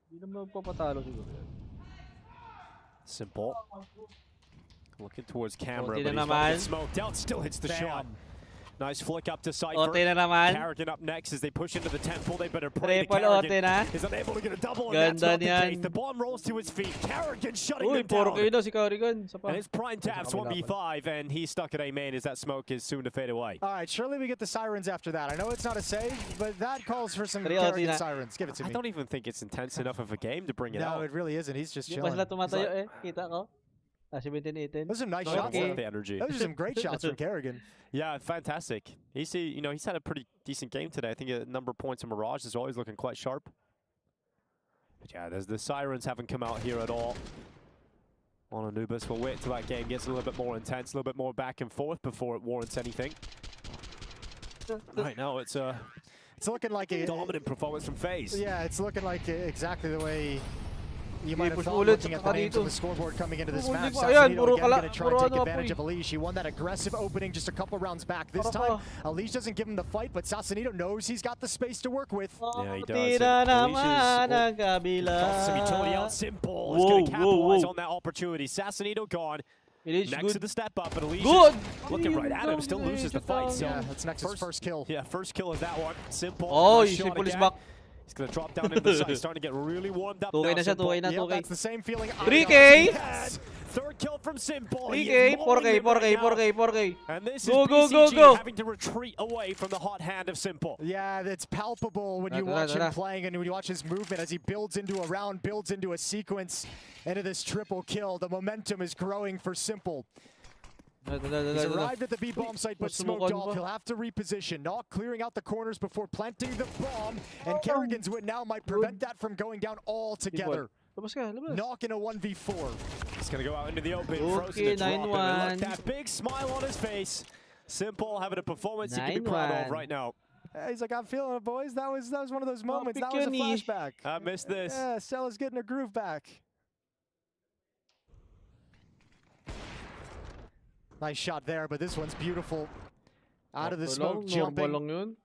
Hindi naman magpapatalo siguro. Simple. Looking towards camera, but he's not getting smoked out. Still hits the shot. Nice flick up to Cypher. Kerrigan up next as they push into the temple. They better pray Kerrigan is unable to get a double, and that's not the case. The bomb rolls to his feet. Kerrigan shutting them down. And it's Prime Taps 1v5, and he's stuck at A main as that smoke is soon to fade away. All right, surely we get the sirens after that. I know it's not a save, but that calls for some Kerrigan sirens. Give it to me. I don't even think it's intense enough of a game to bring it out. No, it really isn't. He's just chilling. Those are nice shots. The energy. Those are some great shots from Kerrigan. Yeah, fantastic. He's had a pretty decent game today. I think a number of points in Mirage is always looking quite sharp. But yeah, the sirens haven't come out here at all. On Anubis, we'll wait till that game gets a little bit more intense, a little bit more back and forth before it warrants anything. Right now, it's looking like a dominant performance from FaZe. Yeah, it's looking like exactly the way you might have thought looking at the names on the scoreboard coming into this match. Assassinito again going to try and take advantage of Alish. He won that aggressive opening just a couple rounds back. This time, Alish doesn't give him the fight, but Assassinito knows he's got the space to work with. Yeah, he does. Alish some utility out. Simple is going to capitalize on that opportunity. Assassinito gone. Next to the step up, but Alish looking right at him, still loses the fight. So yeah, that's Nexus' first kill. Yeah, first kill of that one. Simple. Oh, Simple is back. He's going to drop down into the side, starting to get really warmed up now. That's the same feeling. 3K! Third kill from Simple. 3K, 4K. And this is BCG having to retreat away from the hot hand of Simple. Yeah, it's palpable when you watch him playing and when you watch his movement as he builds into a round, builds into a sequence, into this triple kill. The momentum is growing for Simple. He's arrived at the B bomb site, but smoked off. He'll have to reposition. Knock clearing out the corners before planting the bomb, and Kerrigan's win now might prevent that from going down altogether. Knock in a 1v4. He's going to go out into the open. Frozen to drop him. Look, that big smile on his face. Simple having a performance you can be proud of right now. He's like, I'm feeling it, boys. That was one of those moments. That was a flashback. I missed this. Yeah, Stella's getting her groove back. Nice shot there, but this one's beautiful. Out of the smoke, jumping.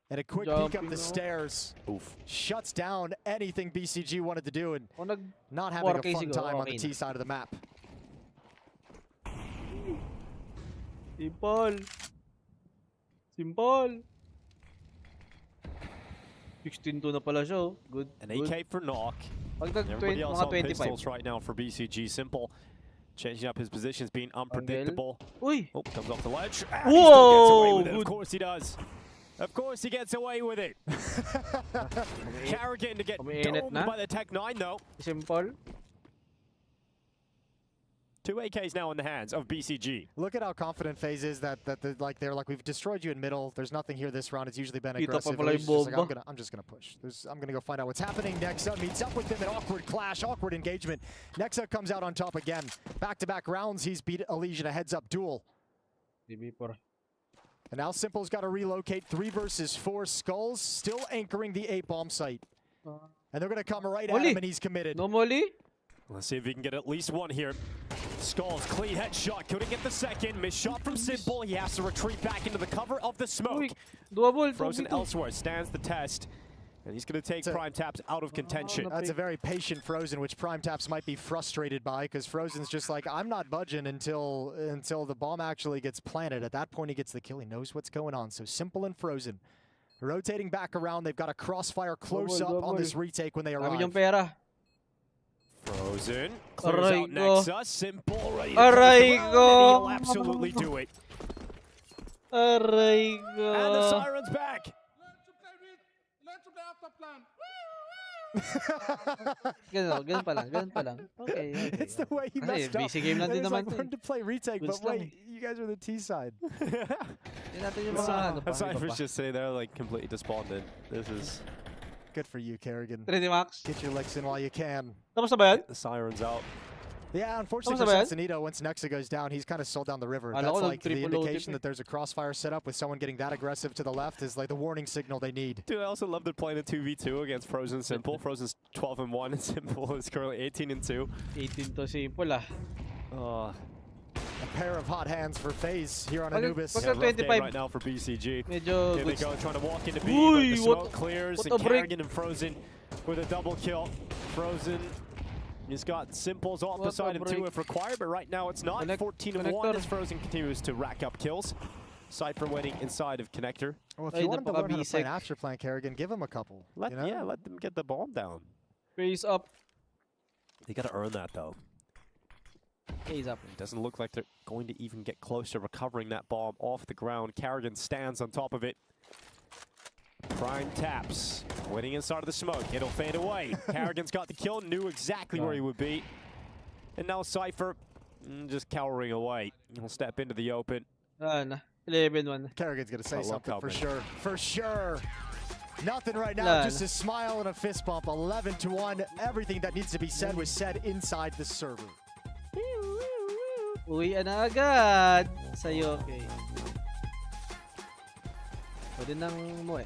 And a quick peek up the stairs. Oof. Shuts down anything BCG wanted to do, and not having a fun time on the T side of the map. Simple. 16-2 na pala siya, oh. Good. An AK for knock. Everybody else on pistols right now for BCG. Simple changing up his positions, being unpredictable. Uy. Oh, comes off the ledge. Whoa! Of course he does. Of course he gets away with it. Carrigan to get domed by the Tech 9 though. Simple. 2 AKs now in the hands of BCG. Look at how confident FaZe is that they're like, we've destroyed you in middle. There's nothing here this round. It's usually been aggressive. I'm just gonna push. I'm gonna go find out what's happening. Nexa meets up with them. An awkward clash, awkward engagement. Nexa comes out on top again. Back-to-back rounds. He's beat Elysian a heads-up duel. And now Simple's got to relocate. 3 versus 4 Skulls, still anchoring the A bomb site. And they're gonna come right at him, and he's committed. No molly. Let's see if he can get at least one here. Skulls, clean headshot, couldn't get the second. Missed shot from Simple. He has to retreat back into the cover of the smoke. Frozen elsewhere, stands the test. And he's going to take Prime Taps out of contention. That's a very patient Frozen, which Prime Taps might be frustrated by, because Frozen's just like, I'm not budging until the bomb actually gets planted. At that point, he gets the kill. He knows what's going on. So Simple and Frozen rotating back around. They've got a crossfire close up on this retake when they arrive. Frozen clears out Nexa. Simple ready to he'll absolutely do it. And the siren's back. Ganun pa lang. Okay. It's the way he messed up. BC.Game lang din naman. Like, learn to play retake, but wait, you guys are the T side. Cypher's just sitting there like completely despondent. This is good for you, Kerrigan. Ready, Max? Get your licks in while you can. Tapos na ba yan? The siren's out. Yeah, unfortunately for Sensenito, once Nexa goes down, he's kind of sold down the river. That's like the indication that there's a crossfire set up with someone getting that aggressive to the left is like the warning signal they need. Dude, I also love they're playing a 2v2 against Frozen Simple. Frozen's 12-1 and Simple is currently 18-2. 18 to Simple A pair of hot hands for FaZe here on Anubis. Yeah, rough game right now for BCG. Medyo here they go, trying to walk into B, but the smoke clears, and Kerrigan and Frozen with a double kill. Frozen, he's got Simple's off beside him too if required, but right now it's not. 14-1 as Frozen continues to rack up kills. Cypher waiting inside of Connector. Well, if you want to learn how to play an after plan, Kerrigan, give him a couple. Yeah, let them get the bomb down. Face up. They got to earn that though. Face up. It doesn't look like they're going to even get close to recovering that bomb off the ground. Kerrigan stands on top of it. Prime Taps, waiting inside of the smoke. It'll fade away. Kerrigan's got the kill, knew exactly where he would be. And now Cypher just cowering away. He'll step into the open. 11-1. Kerrigan's going to say something for sure. For sure. Nothing right now, just a smile and a fist bump. 11-1. Everything that needs to be said was said inside the server. Uwian na agad sa'yo. Okay. Pwede nang umuwi.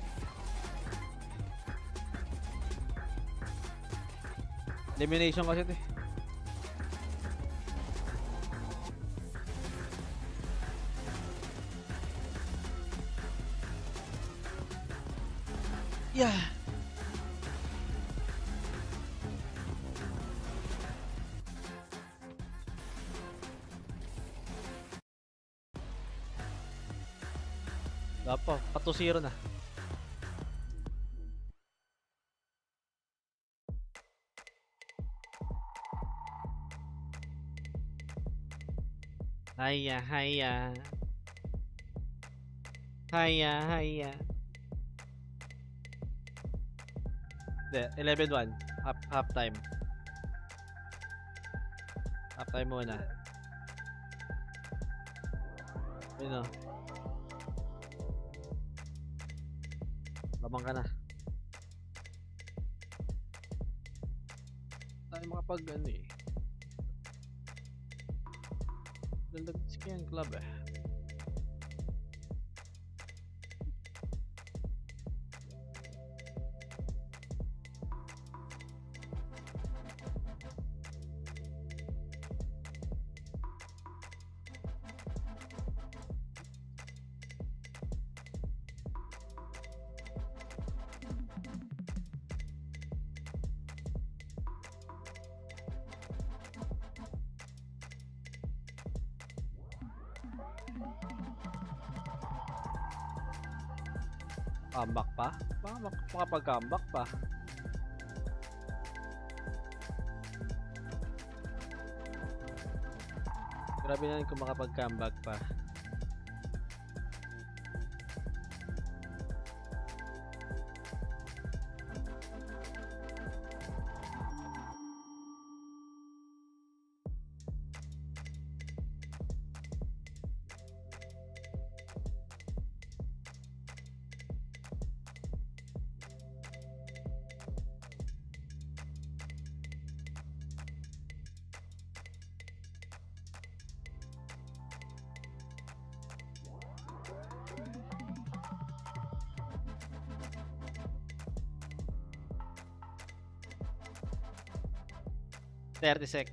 Elimination kasi ito eh. Yeah. Dapat, 4-0 na. Haya, haya. Haya, haya. 11-1. Half time. Half time muna. Yun o. Lamang ka na. Tayo makapag ano eh. Dalag skin club eh. Comeback pa? Makapag-comeback pa. Grabe na rin kung makapag-comeback pa. Sec.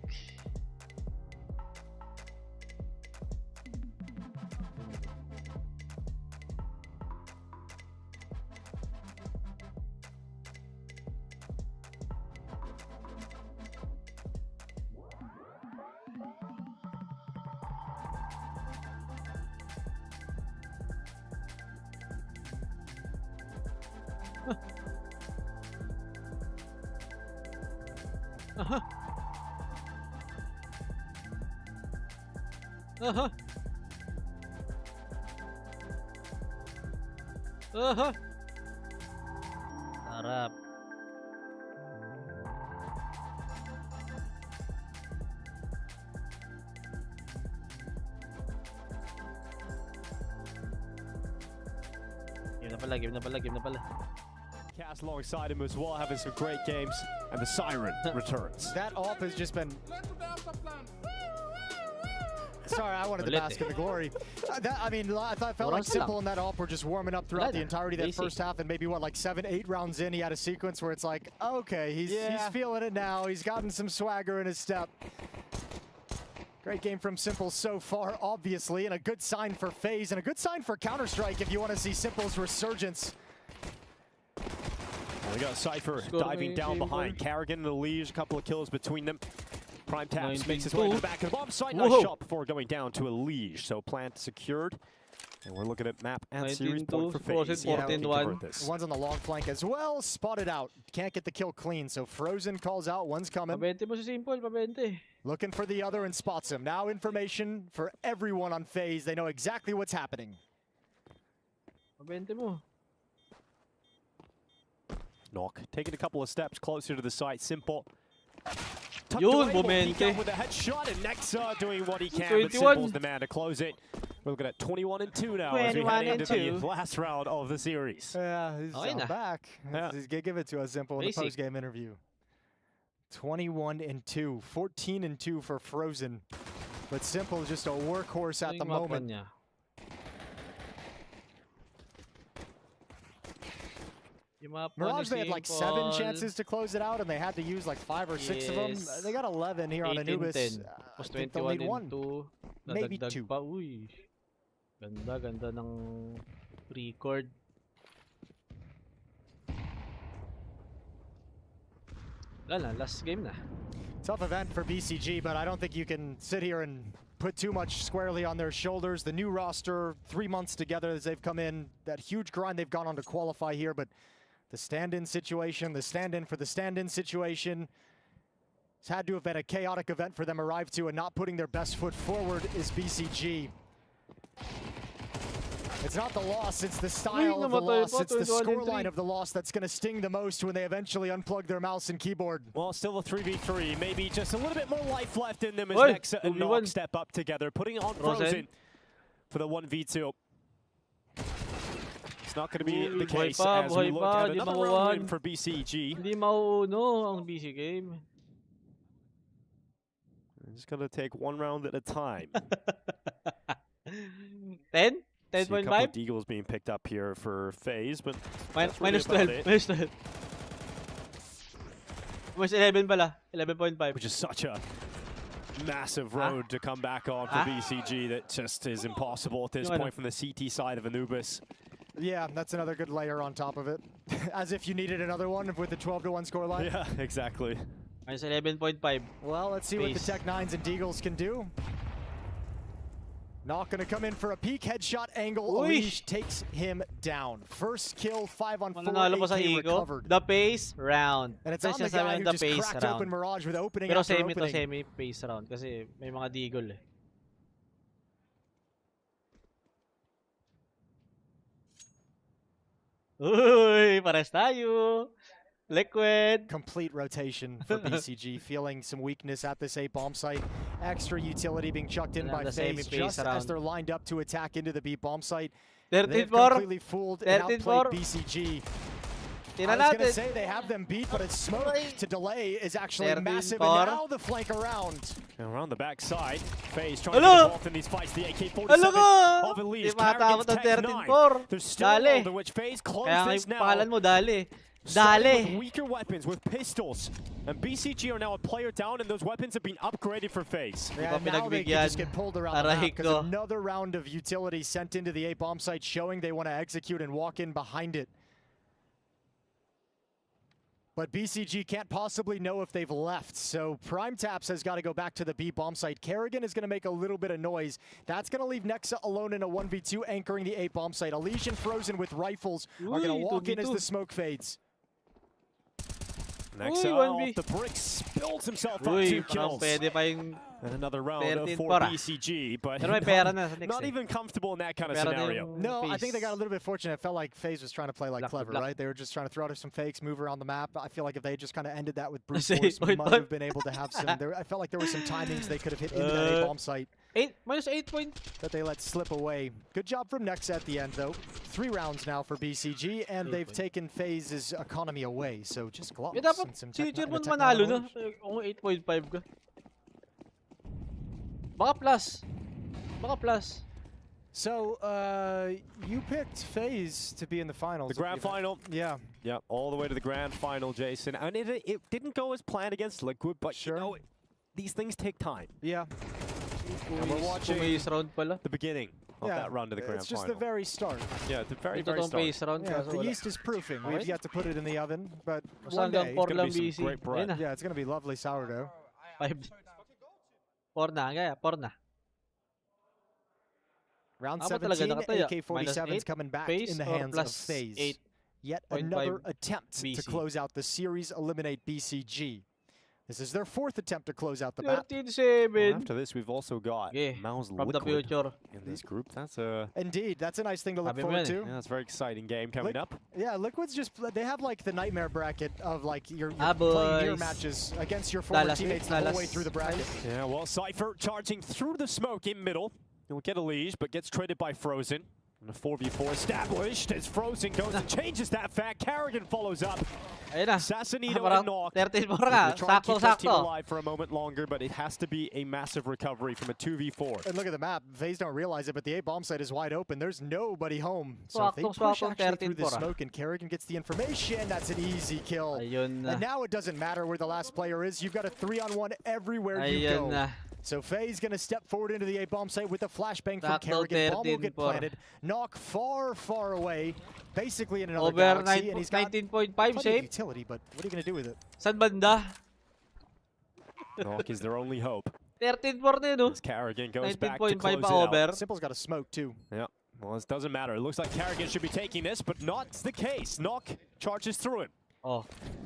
Sarap. Game na pala. Cast alongside him as well, having some great games, and the siren returns. That AWP has just been... Sorry, I wanted to bask in the glory. I felt like Simple and that AWP were just warming up throughout the entirety of that first half, and maybe what, like 7-8 rounds in, he had a sequence where it's like, okay, he's feeling it now. He's gotten some swagger in his step. Great game from Simple so far, obviously, and a good sign for FaZe, and a good sign for Counter-Strike if you want to see Simple's resurgence. We got Cypher diving down behind. Carrigan and the Liege, a couple of kills between them. Prime Taps makes his way to the back of the bomb site. Nice shot before going down to a Liege. So plant secured. And we're looking at map and series point for FaZe. One's on the long flank as well. Spotted out. Can't get the kill clean. So Frozen calls out. One's coming. Looking for the other and spots him. Now information for everyone on FaZe. They know exactly what's happening. Knock taking a couple of steps closer to the site. Simple. Yun, Momente. With a headshot, and Nexa doing what he can, but Simple's the man to close it. We're looking at 21-2 now as we head into the last round of the series. Yeah, he's back. He's gonna give it to us, Simple, in the post-game interview. 21-2, 14-2 for Frozen, but Simple is just a workhorse at the moment. Mirage, they had like 7 chances to close it out, and they had to use like 5 or 6 of them. They got 11 here on Anubis. I think they'll need 1, maybe 2. Ganda ng record. Last game na. Tough event for BCG, but I don't think you can sit here and put too much squarely on their shoulders. The new roster, 3 months together as they've come in, that huge grind they've gone on to qualify here, but the stand-in situation, the stand-in for the stand-in situation, it's had to have been a chaotic event for them to arrive to, and not putting their best foot forward is BCG. It's not the loss, it's the style of the loss, it's the scoreline of the loss that's going to sting the most when they eventually unplug their mouse and keyboard. Well, still a 3v3, maybe just a little bit more life left in them as Nexa and Nog step up together, putting on Frozen for the 1v2. It's not going to be the case as we look at another round win for BCG. Hindi mauuno ang BC.Game. Just going to take one round at a time. 10? See a couple of deagles being picked up here for FaZe, but minus 12. Minus 12. Minus 11 pala. 11.5. Which is such a massive road to come back on for BCG that just is impossible at this point from the CT side of Anubis. Yeah, that's another good layer on top of it. As if you needed another one with the 12-1 scoreline. Yeah, exactly. Minus 11.5. Well, let's see what the Tech 9s and Deagles can do. Not gonna come in for a peek headshot angle. Unleash takes him down. First kill, 5 on 4. Mananalo pa sa AK Ego. recovered. The pace round. And it's on the guy who just cracked open Mirage with opening Pero after semi to opening. semi pace round kasi may mga deagle eh. Uy, pares tayo. Liquid. Complete rotation for BCG, feeling some weakness at this A bomb site. Extra utility being chucked in by FaZe just as they're lined up to attack into the B bomb site. They've completely fooled and outplayed BCG. I was going to say they have them beat, but it's smoke to delay is actually massive. And now the flank around. And around the backside, FaZe trying to get involved in these fights. The AK-47 of Elise. Carrigan's tech 9. There's still a world in which FaZe close this now. With weaker weapons, with pistols. And BCG are now a player down, and those weapons have been upgraded for FaZe. Yeah, now they can just get pulled around the map because another round of utility sent into the A bomb site showing they want to execute and walk in behind it. But BCG can't possibly know if they've left, so Prime Taps has got to go back to the B bomb site. Kerrigan is going to make a little bit of noise. That's going to leave Nexa alone in a 1v2 anchoring the A bomb site. Unleash and Frozen with rifles are going to walk in as the smoke fades. Nexa off the bricks, builds himself up 2 kills. And another round for BCG, but not even comfortable in that kind of scenario. No, I think they got a little bit fortunate. It felt like FaZe was trying to play like clever, right? They were just trying to throw out some fakes, move around the map. I feel like if they just kind of ended that with brute force, we might have been able to have some. I felt like there were some timings they could have hit into that A bomb site. -8 point. That they let slip away. Good job from Nexa at the end, though. 3 rounds now for BCG, and they've taken FaZe's economy away. So just gloves and some manalo na. Kung 8.5 ka. Baka plus. So, you picked FaZe to be in the finals. The grand final. Yeah. Yeah, all the way to the grand final, Jason. And it didn't go as planned against Liquid, but you know, these things take time. Yeah. And we're watching the beginning of that run to the grand final. It's just the very start. Yeah, the very start. Yeah, the yeast is proofing. We've yet to put it in the oven, but one day it's going to be some great bread. Yeah, it's going to be lovely sourdough. 4 na. Round 17, AK-47's coming back in the hands of FaZe. Yet another attempt to close out the series, eliminate BCG. This is their 4th attempt to close out the map. 13-7. After this, we've also got Mao's from Liquid the future in this group. That's indeed, that's a nice thing to look forward to. Yeah, that's a very exciting game coming up. Yeah, Liquid's just, they have like the nightmare bracket of like you're playing near matches against your former teammates the whole way through the bracket. Yeah, well, Cypher charging through the smoke in middle. He'll get a leash, but gets traded by Frozen. And a 4v4 established as Frozen goes and changes that fact. Kerrigan follows up. Sassanito and Knock. 13-4 Try to keep this team alive for a moment longer, but it has to be a massive recovery from a 2v4. And look at the map. FaZe don't realize it, but the A bomb site is wide open. There's nobody home. So if they push actually through the smoke and Kerrigan gets the information, that's an easy kill. And now it doesn't matter where the last player is. You've got a 3-on-1 everywhere you go. So FaZe going to step forward into the A bomb site with a flashbang from Kerrigan. Bomb will get planted. Knock far, far away, basically in another galaxy, and he's got 19.5 shape. Utility, but what are you going to do with it? San banda? Knock is their only hope. 13-4 na yun, As Kerrigan goes back to close it out. Simple's got a smoke too. Yeah. Well, this doesn't matter. It looks like Kerrigan should be taking this, but not the case. Knock charges through him.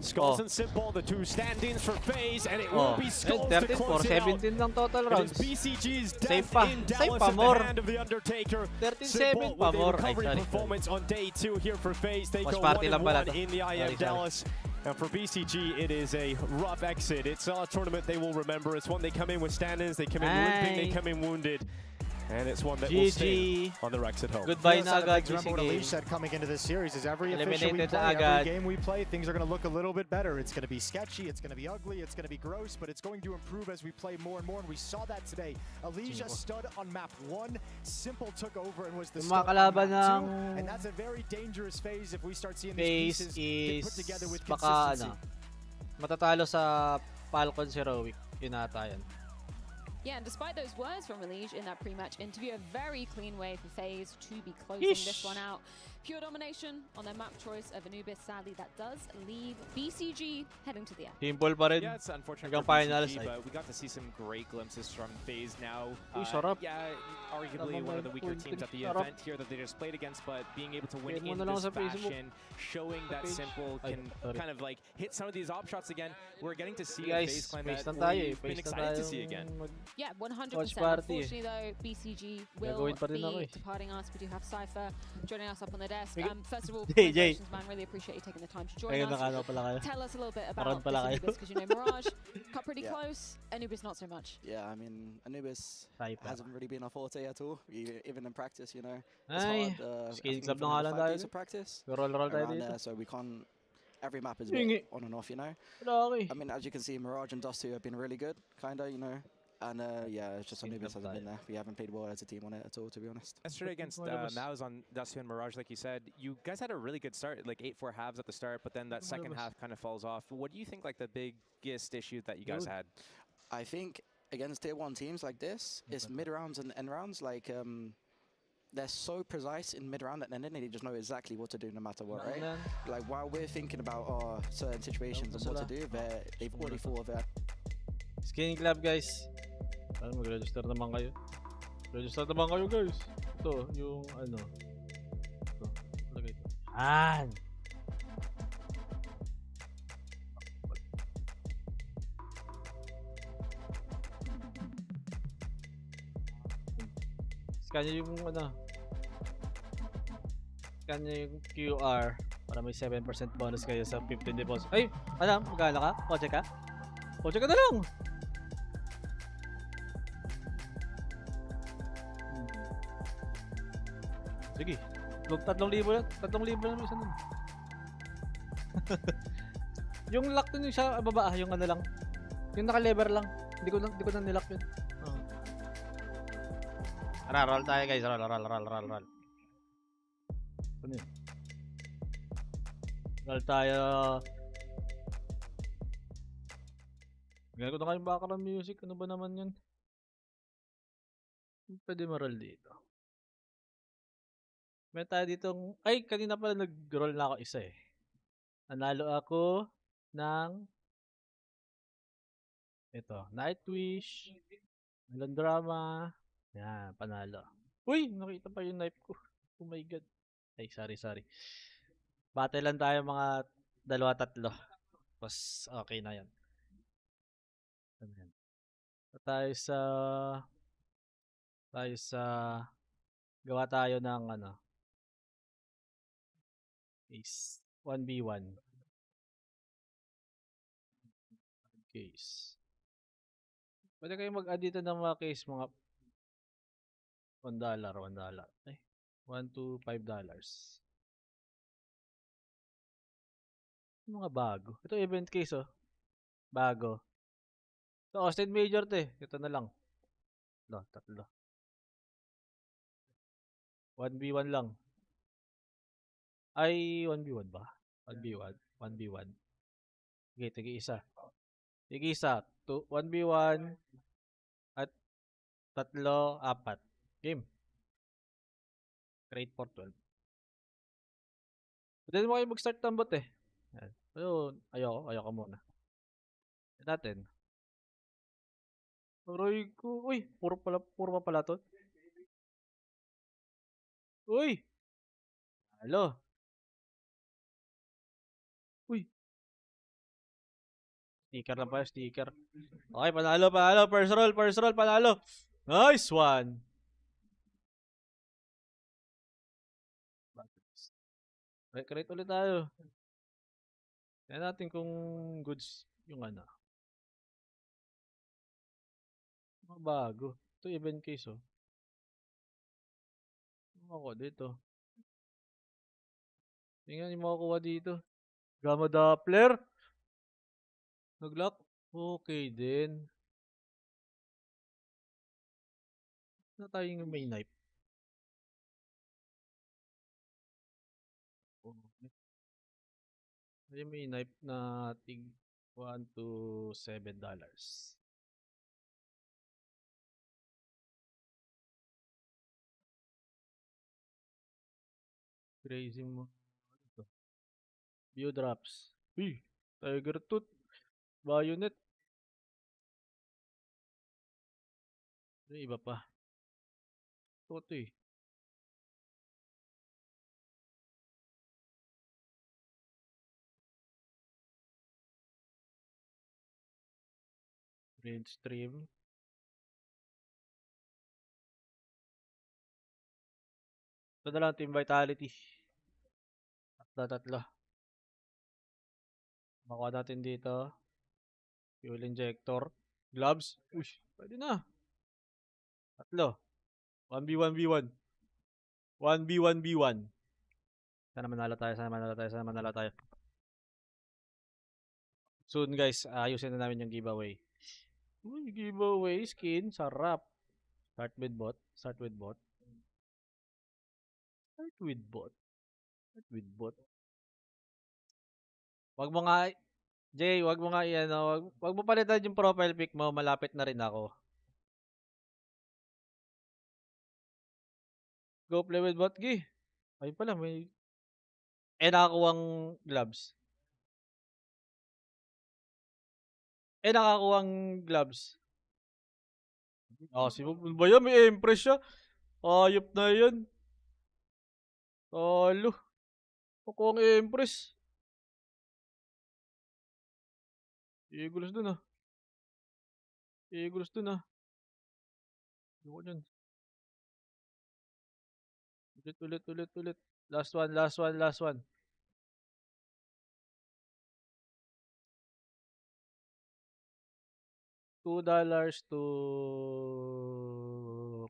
Skulls and Simple, the 2 stand-ins for FaZe, and it will be Skulls to close it out. 17 lang total rounds. It is BCG's death in Dallas at the hand of the Undertaker. 37 pa with a recovery performance on day 2 here for FaZe. They go 1-1 in the IEM Dallas. And for BCG, it is a rough exit. It's a tournament they will remember. It's one they come in with stand-ins, they come in limping, they come in wounded. And it's one that will stay on the Rex at home. Goodbye na agad, Remember what Unleash said coming into this series is every official we play, every game we play, things are going to look a little bit better. It's going to be sketchy, it's going to be ugly, it's going to be gross, but it's going to improve as we play more and more, and we saw that today. Alicia stud on map 1, Simple took over and was the stud on map 2, and that's a very dangerous phase if we start seeing these pieces get put together with consistency. Matatalo sa Falcons Heroic, yun ata yan. Yeah, and despite those words from Unleash in that pre-match interview, a very clean way for FaZe to be closing this one out. Pure domination on their map choice of Anubis. Sadly, that does leave BCG heading to the end. Simple pa rin. Yeah, it's unfortunate Hanggang for finals, BCG, but we got to see some great glimpses from FaZe now. Uy, sarap. Yeah, arguably one of the weaker teams at the event here that they just played against, but being able to win in this fashion, showing that Simple can kind of like hit some of these op shots again. We're getting to see a FaZe clan that we've been excited to see again. Yeah, 100%. Unfortunately, though, BCG will be departing us. We do have Cypher joining us up on the desk. First of all, congratulations, man. Really appreciate you taking the time to join us. Tell us a little bit about this Anubis, because you know Mirage got pretty close. Anubis not so much. Yeah, I mean Anubis hasn't really been our forte at all, even in practice. You know, it's hard. Skin club na nga lang days of practice around there, so we can't. Every map is a bit on and off, you know. I mean, as you can see, Mirage and Dust 2 have been really good, kinda, you know. And yeah, it's just Anubis hasn't been there. We haven't played well as a team on it at all, to be honest. Yesterday against Maus on Dust 2 and Mirage, like you said, you guys had a really good start, like 8-4 halves at the start, but then that second half kind of falls off. What do you think like the biggest issue that you guys had? I think against tier 1 teams like this, it's mid rounds and end rounds. Like they're so precise in mid round that then they just know exactly what to do no matter what, right? Like while we're thinking about certain situations and what to do, they've already thought of it. Skin Club, guys. Ano, mag-register naman kayo. Register naman kayo, guys. Ito, yung ano. Ito, lagay ito. Scan nyo yung ano. Scan nyo yung QR para may 7% bonus kayo sa 15 deposit. Ay! Ano? Magkala ka? Kotse ka? Kotse ka na lang! Sige. 3,000 lang. 3,000 lang isa nun. Yung lock dun yung sa baba, yung ano lang. Yung naka-lever lang. Hindi ko na nilock yun. Roll tayo, guys. Roll. Ano yun? Roll tayo. Ganyan ko na kayong background music. Ano ba naman yun? Pwede ma-roll dito. May tayo ditong... Ay, kanina pala nag-roll na ako isa eh. Nanalo ako ng... Ito, Nightwish, Melodrama. Yan, panalo. Uy, nakita pa yung knife ko. Oh my god. Ay, sorry. Battle lang tayo mga 2-3. Tapos, okay na yan. Ayan. Tayo sa... Gawa tayo ng ano. Is 1v1. Case. Pwede kayo mag-add dito ng mga case, mga $1. Ay, $1 to $5. Mga bago. Ito event case oh. Bago. So, Austin Major to eh. Ito na lang. 3. 1v1 lang. Ay, 1v1 ba? 1v1. Okay, tig-isa. 1v1 at 3, 4. Game. Create for 12. Pwede mo kayo mag-start ng bot eh. Pero ayoko muna. Natin. Aray ko. Uy, puro pa pala to. Uy! Halo. Uy. Sticker lang pa, sticker. Okay, panalo. First roll, panalo. Nice one. Create ulit tayo. Tignan natin kung goods yung ano. Mga bago. Ito event case oh. Ako dito. Tingnan yung makukuha dito. Gamma Doppler. Nag-lock. Okay din. Na tayong may knife. May knife na tig $1 to $7. Crazy mo. Ito. View drops. Uy! Tiger Tooth. Bayonet. May iba pa. Ito eh. Red stream. Ito na lang, Team Vitality. Tatlo. Makuha natin dito. Fuel injector. Gloves. Uy, pwede na. Tatlo. 1v1v1. 1v1v1. Sana manalo tayo, sana manalo tayo, sana manalo tayo. Soon guys, ayusin na namin yung giveaway. Uy, giveaway skin. Sarap. Start with bot. Start with bot. Start with bot. Start with bot. Wag mo nga, Jay, wag mo nga ano, wag mo palitan yung profile pic mo, malapit na rin ako. Go play with bot, Gi. Ayun pala, may... nakakuwang gloves. Nakakuwang gloves. Si ba yan? May Empress siya. Ayop na yan. Talo. Nakuha ang Empress. Eagles dun ah. Eagles dun ah. Ayoko dyan. Ulit. Last one. $2 to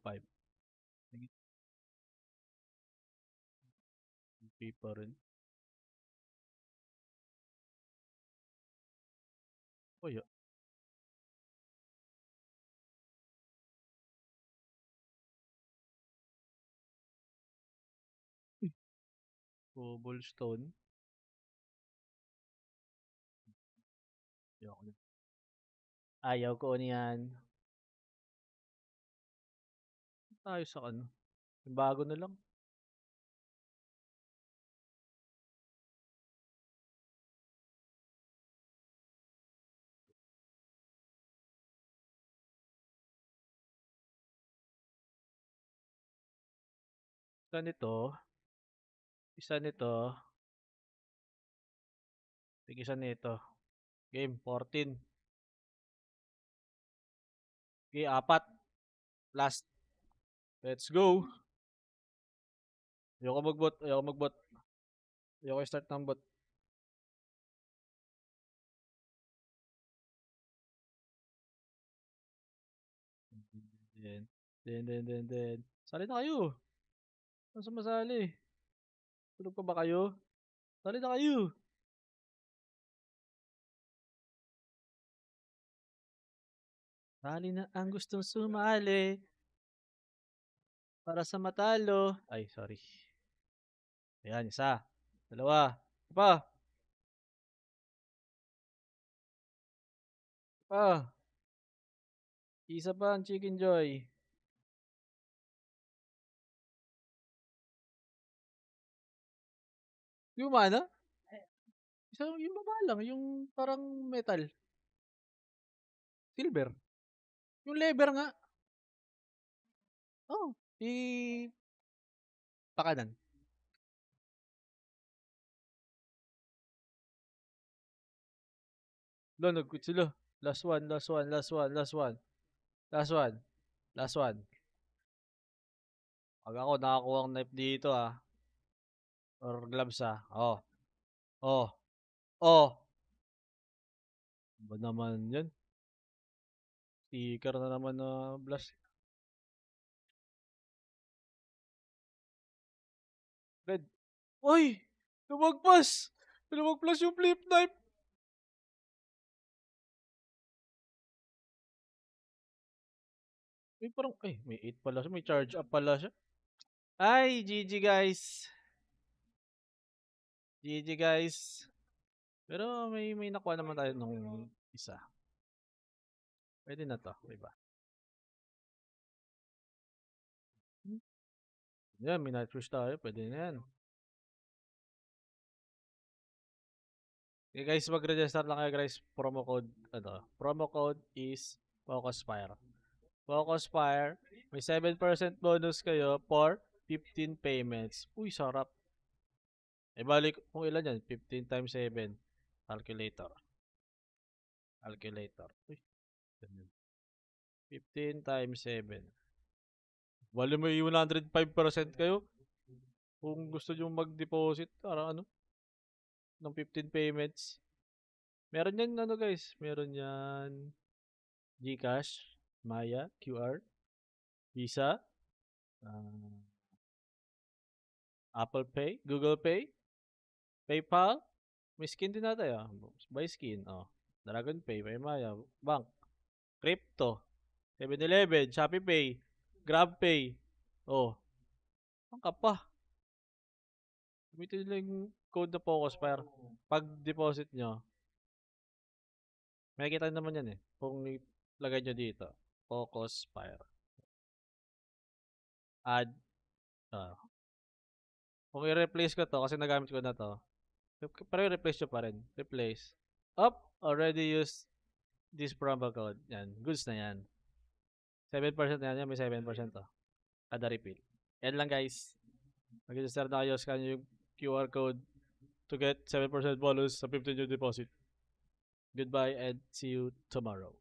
5. Okay pa rin. Kaya. Cobblestone. Ayaw ko niyan. Tayo sa ano. Bago na lang. Isa nito. Isa nito. Game 14. Okay, 4. Last. Let's go. Ayoko magbot. Ayoko start ng bot. Then. Sali na kayo. Saan sumasali? Tulog pa ba kayo? Sali na kayo. Sali na ang gustong sumali. Para sa matalo. Ay, sorry. Ayan, isa. Dalawa. Isa pa ang Chicken Joy. Yung mana? Isa yung baba lang, yung parang metal. Silver. Yung lever nga. Oh, pakanan. Nag-quit sila. Last one. Pag ako nakakuha ng knife dito or gloves Oh. Ba naman yan? Sticker na naman na blast. Red. Uy! Lumagpas yung flip knife. May 8 pala siya. May charge up pala siya. Ay, GG guys. Pero may nakuha naman tayo nung isa. Pwede na to, diba? Yan, may night rush tayo. Pwede na yan. Okay guys, mag-register lang kayo guys. Promo code is FocusFire. FocusFire, may 7% bonus kayo for 15 payments. Uy, sarap. Balik kung ilan yan? 15 times 7. Calculator. Uy, 15 times 7. Bali may 105% kayo. Kung gusto nyo mag-deposit, para ng 15 payments. Meron yan guys, meron yan GCash, Maya, QR, Visa, Apple Pay, Google Pay, PayPal, may skin din natin buy skin, Dragon Pay, may Maya, Bank, Crypto, 7-Eleven, Shopee Pay, Grab Pay, ang kapa. Gamitin nila yung code na FocusFire. Pag deposit nyo, makikita naman yan kung lagay nyo dito, FocusFire. Add, kung i-replace ko to, kasi nagamit ko na to, pero i-replace nyo pa rin. Replace. Already used this promo code. Yan, goods na yan. 7% na yan, may 7% to. Kada refill. Yan lang guys. Mag-register na kayo, scan yung QR code to get 7% bonus sa 15 new deposit. Goodbye and see you tomorrow.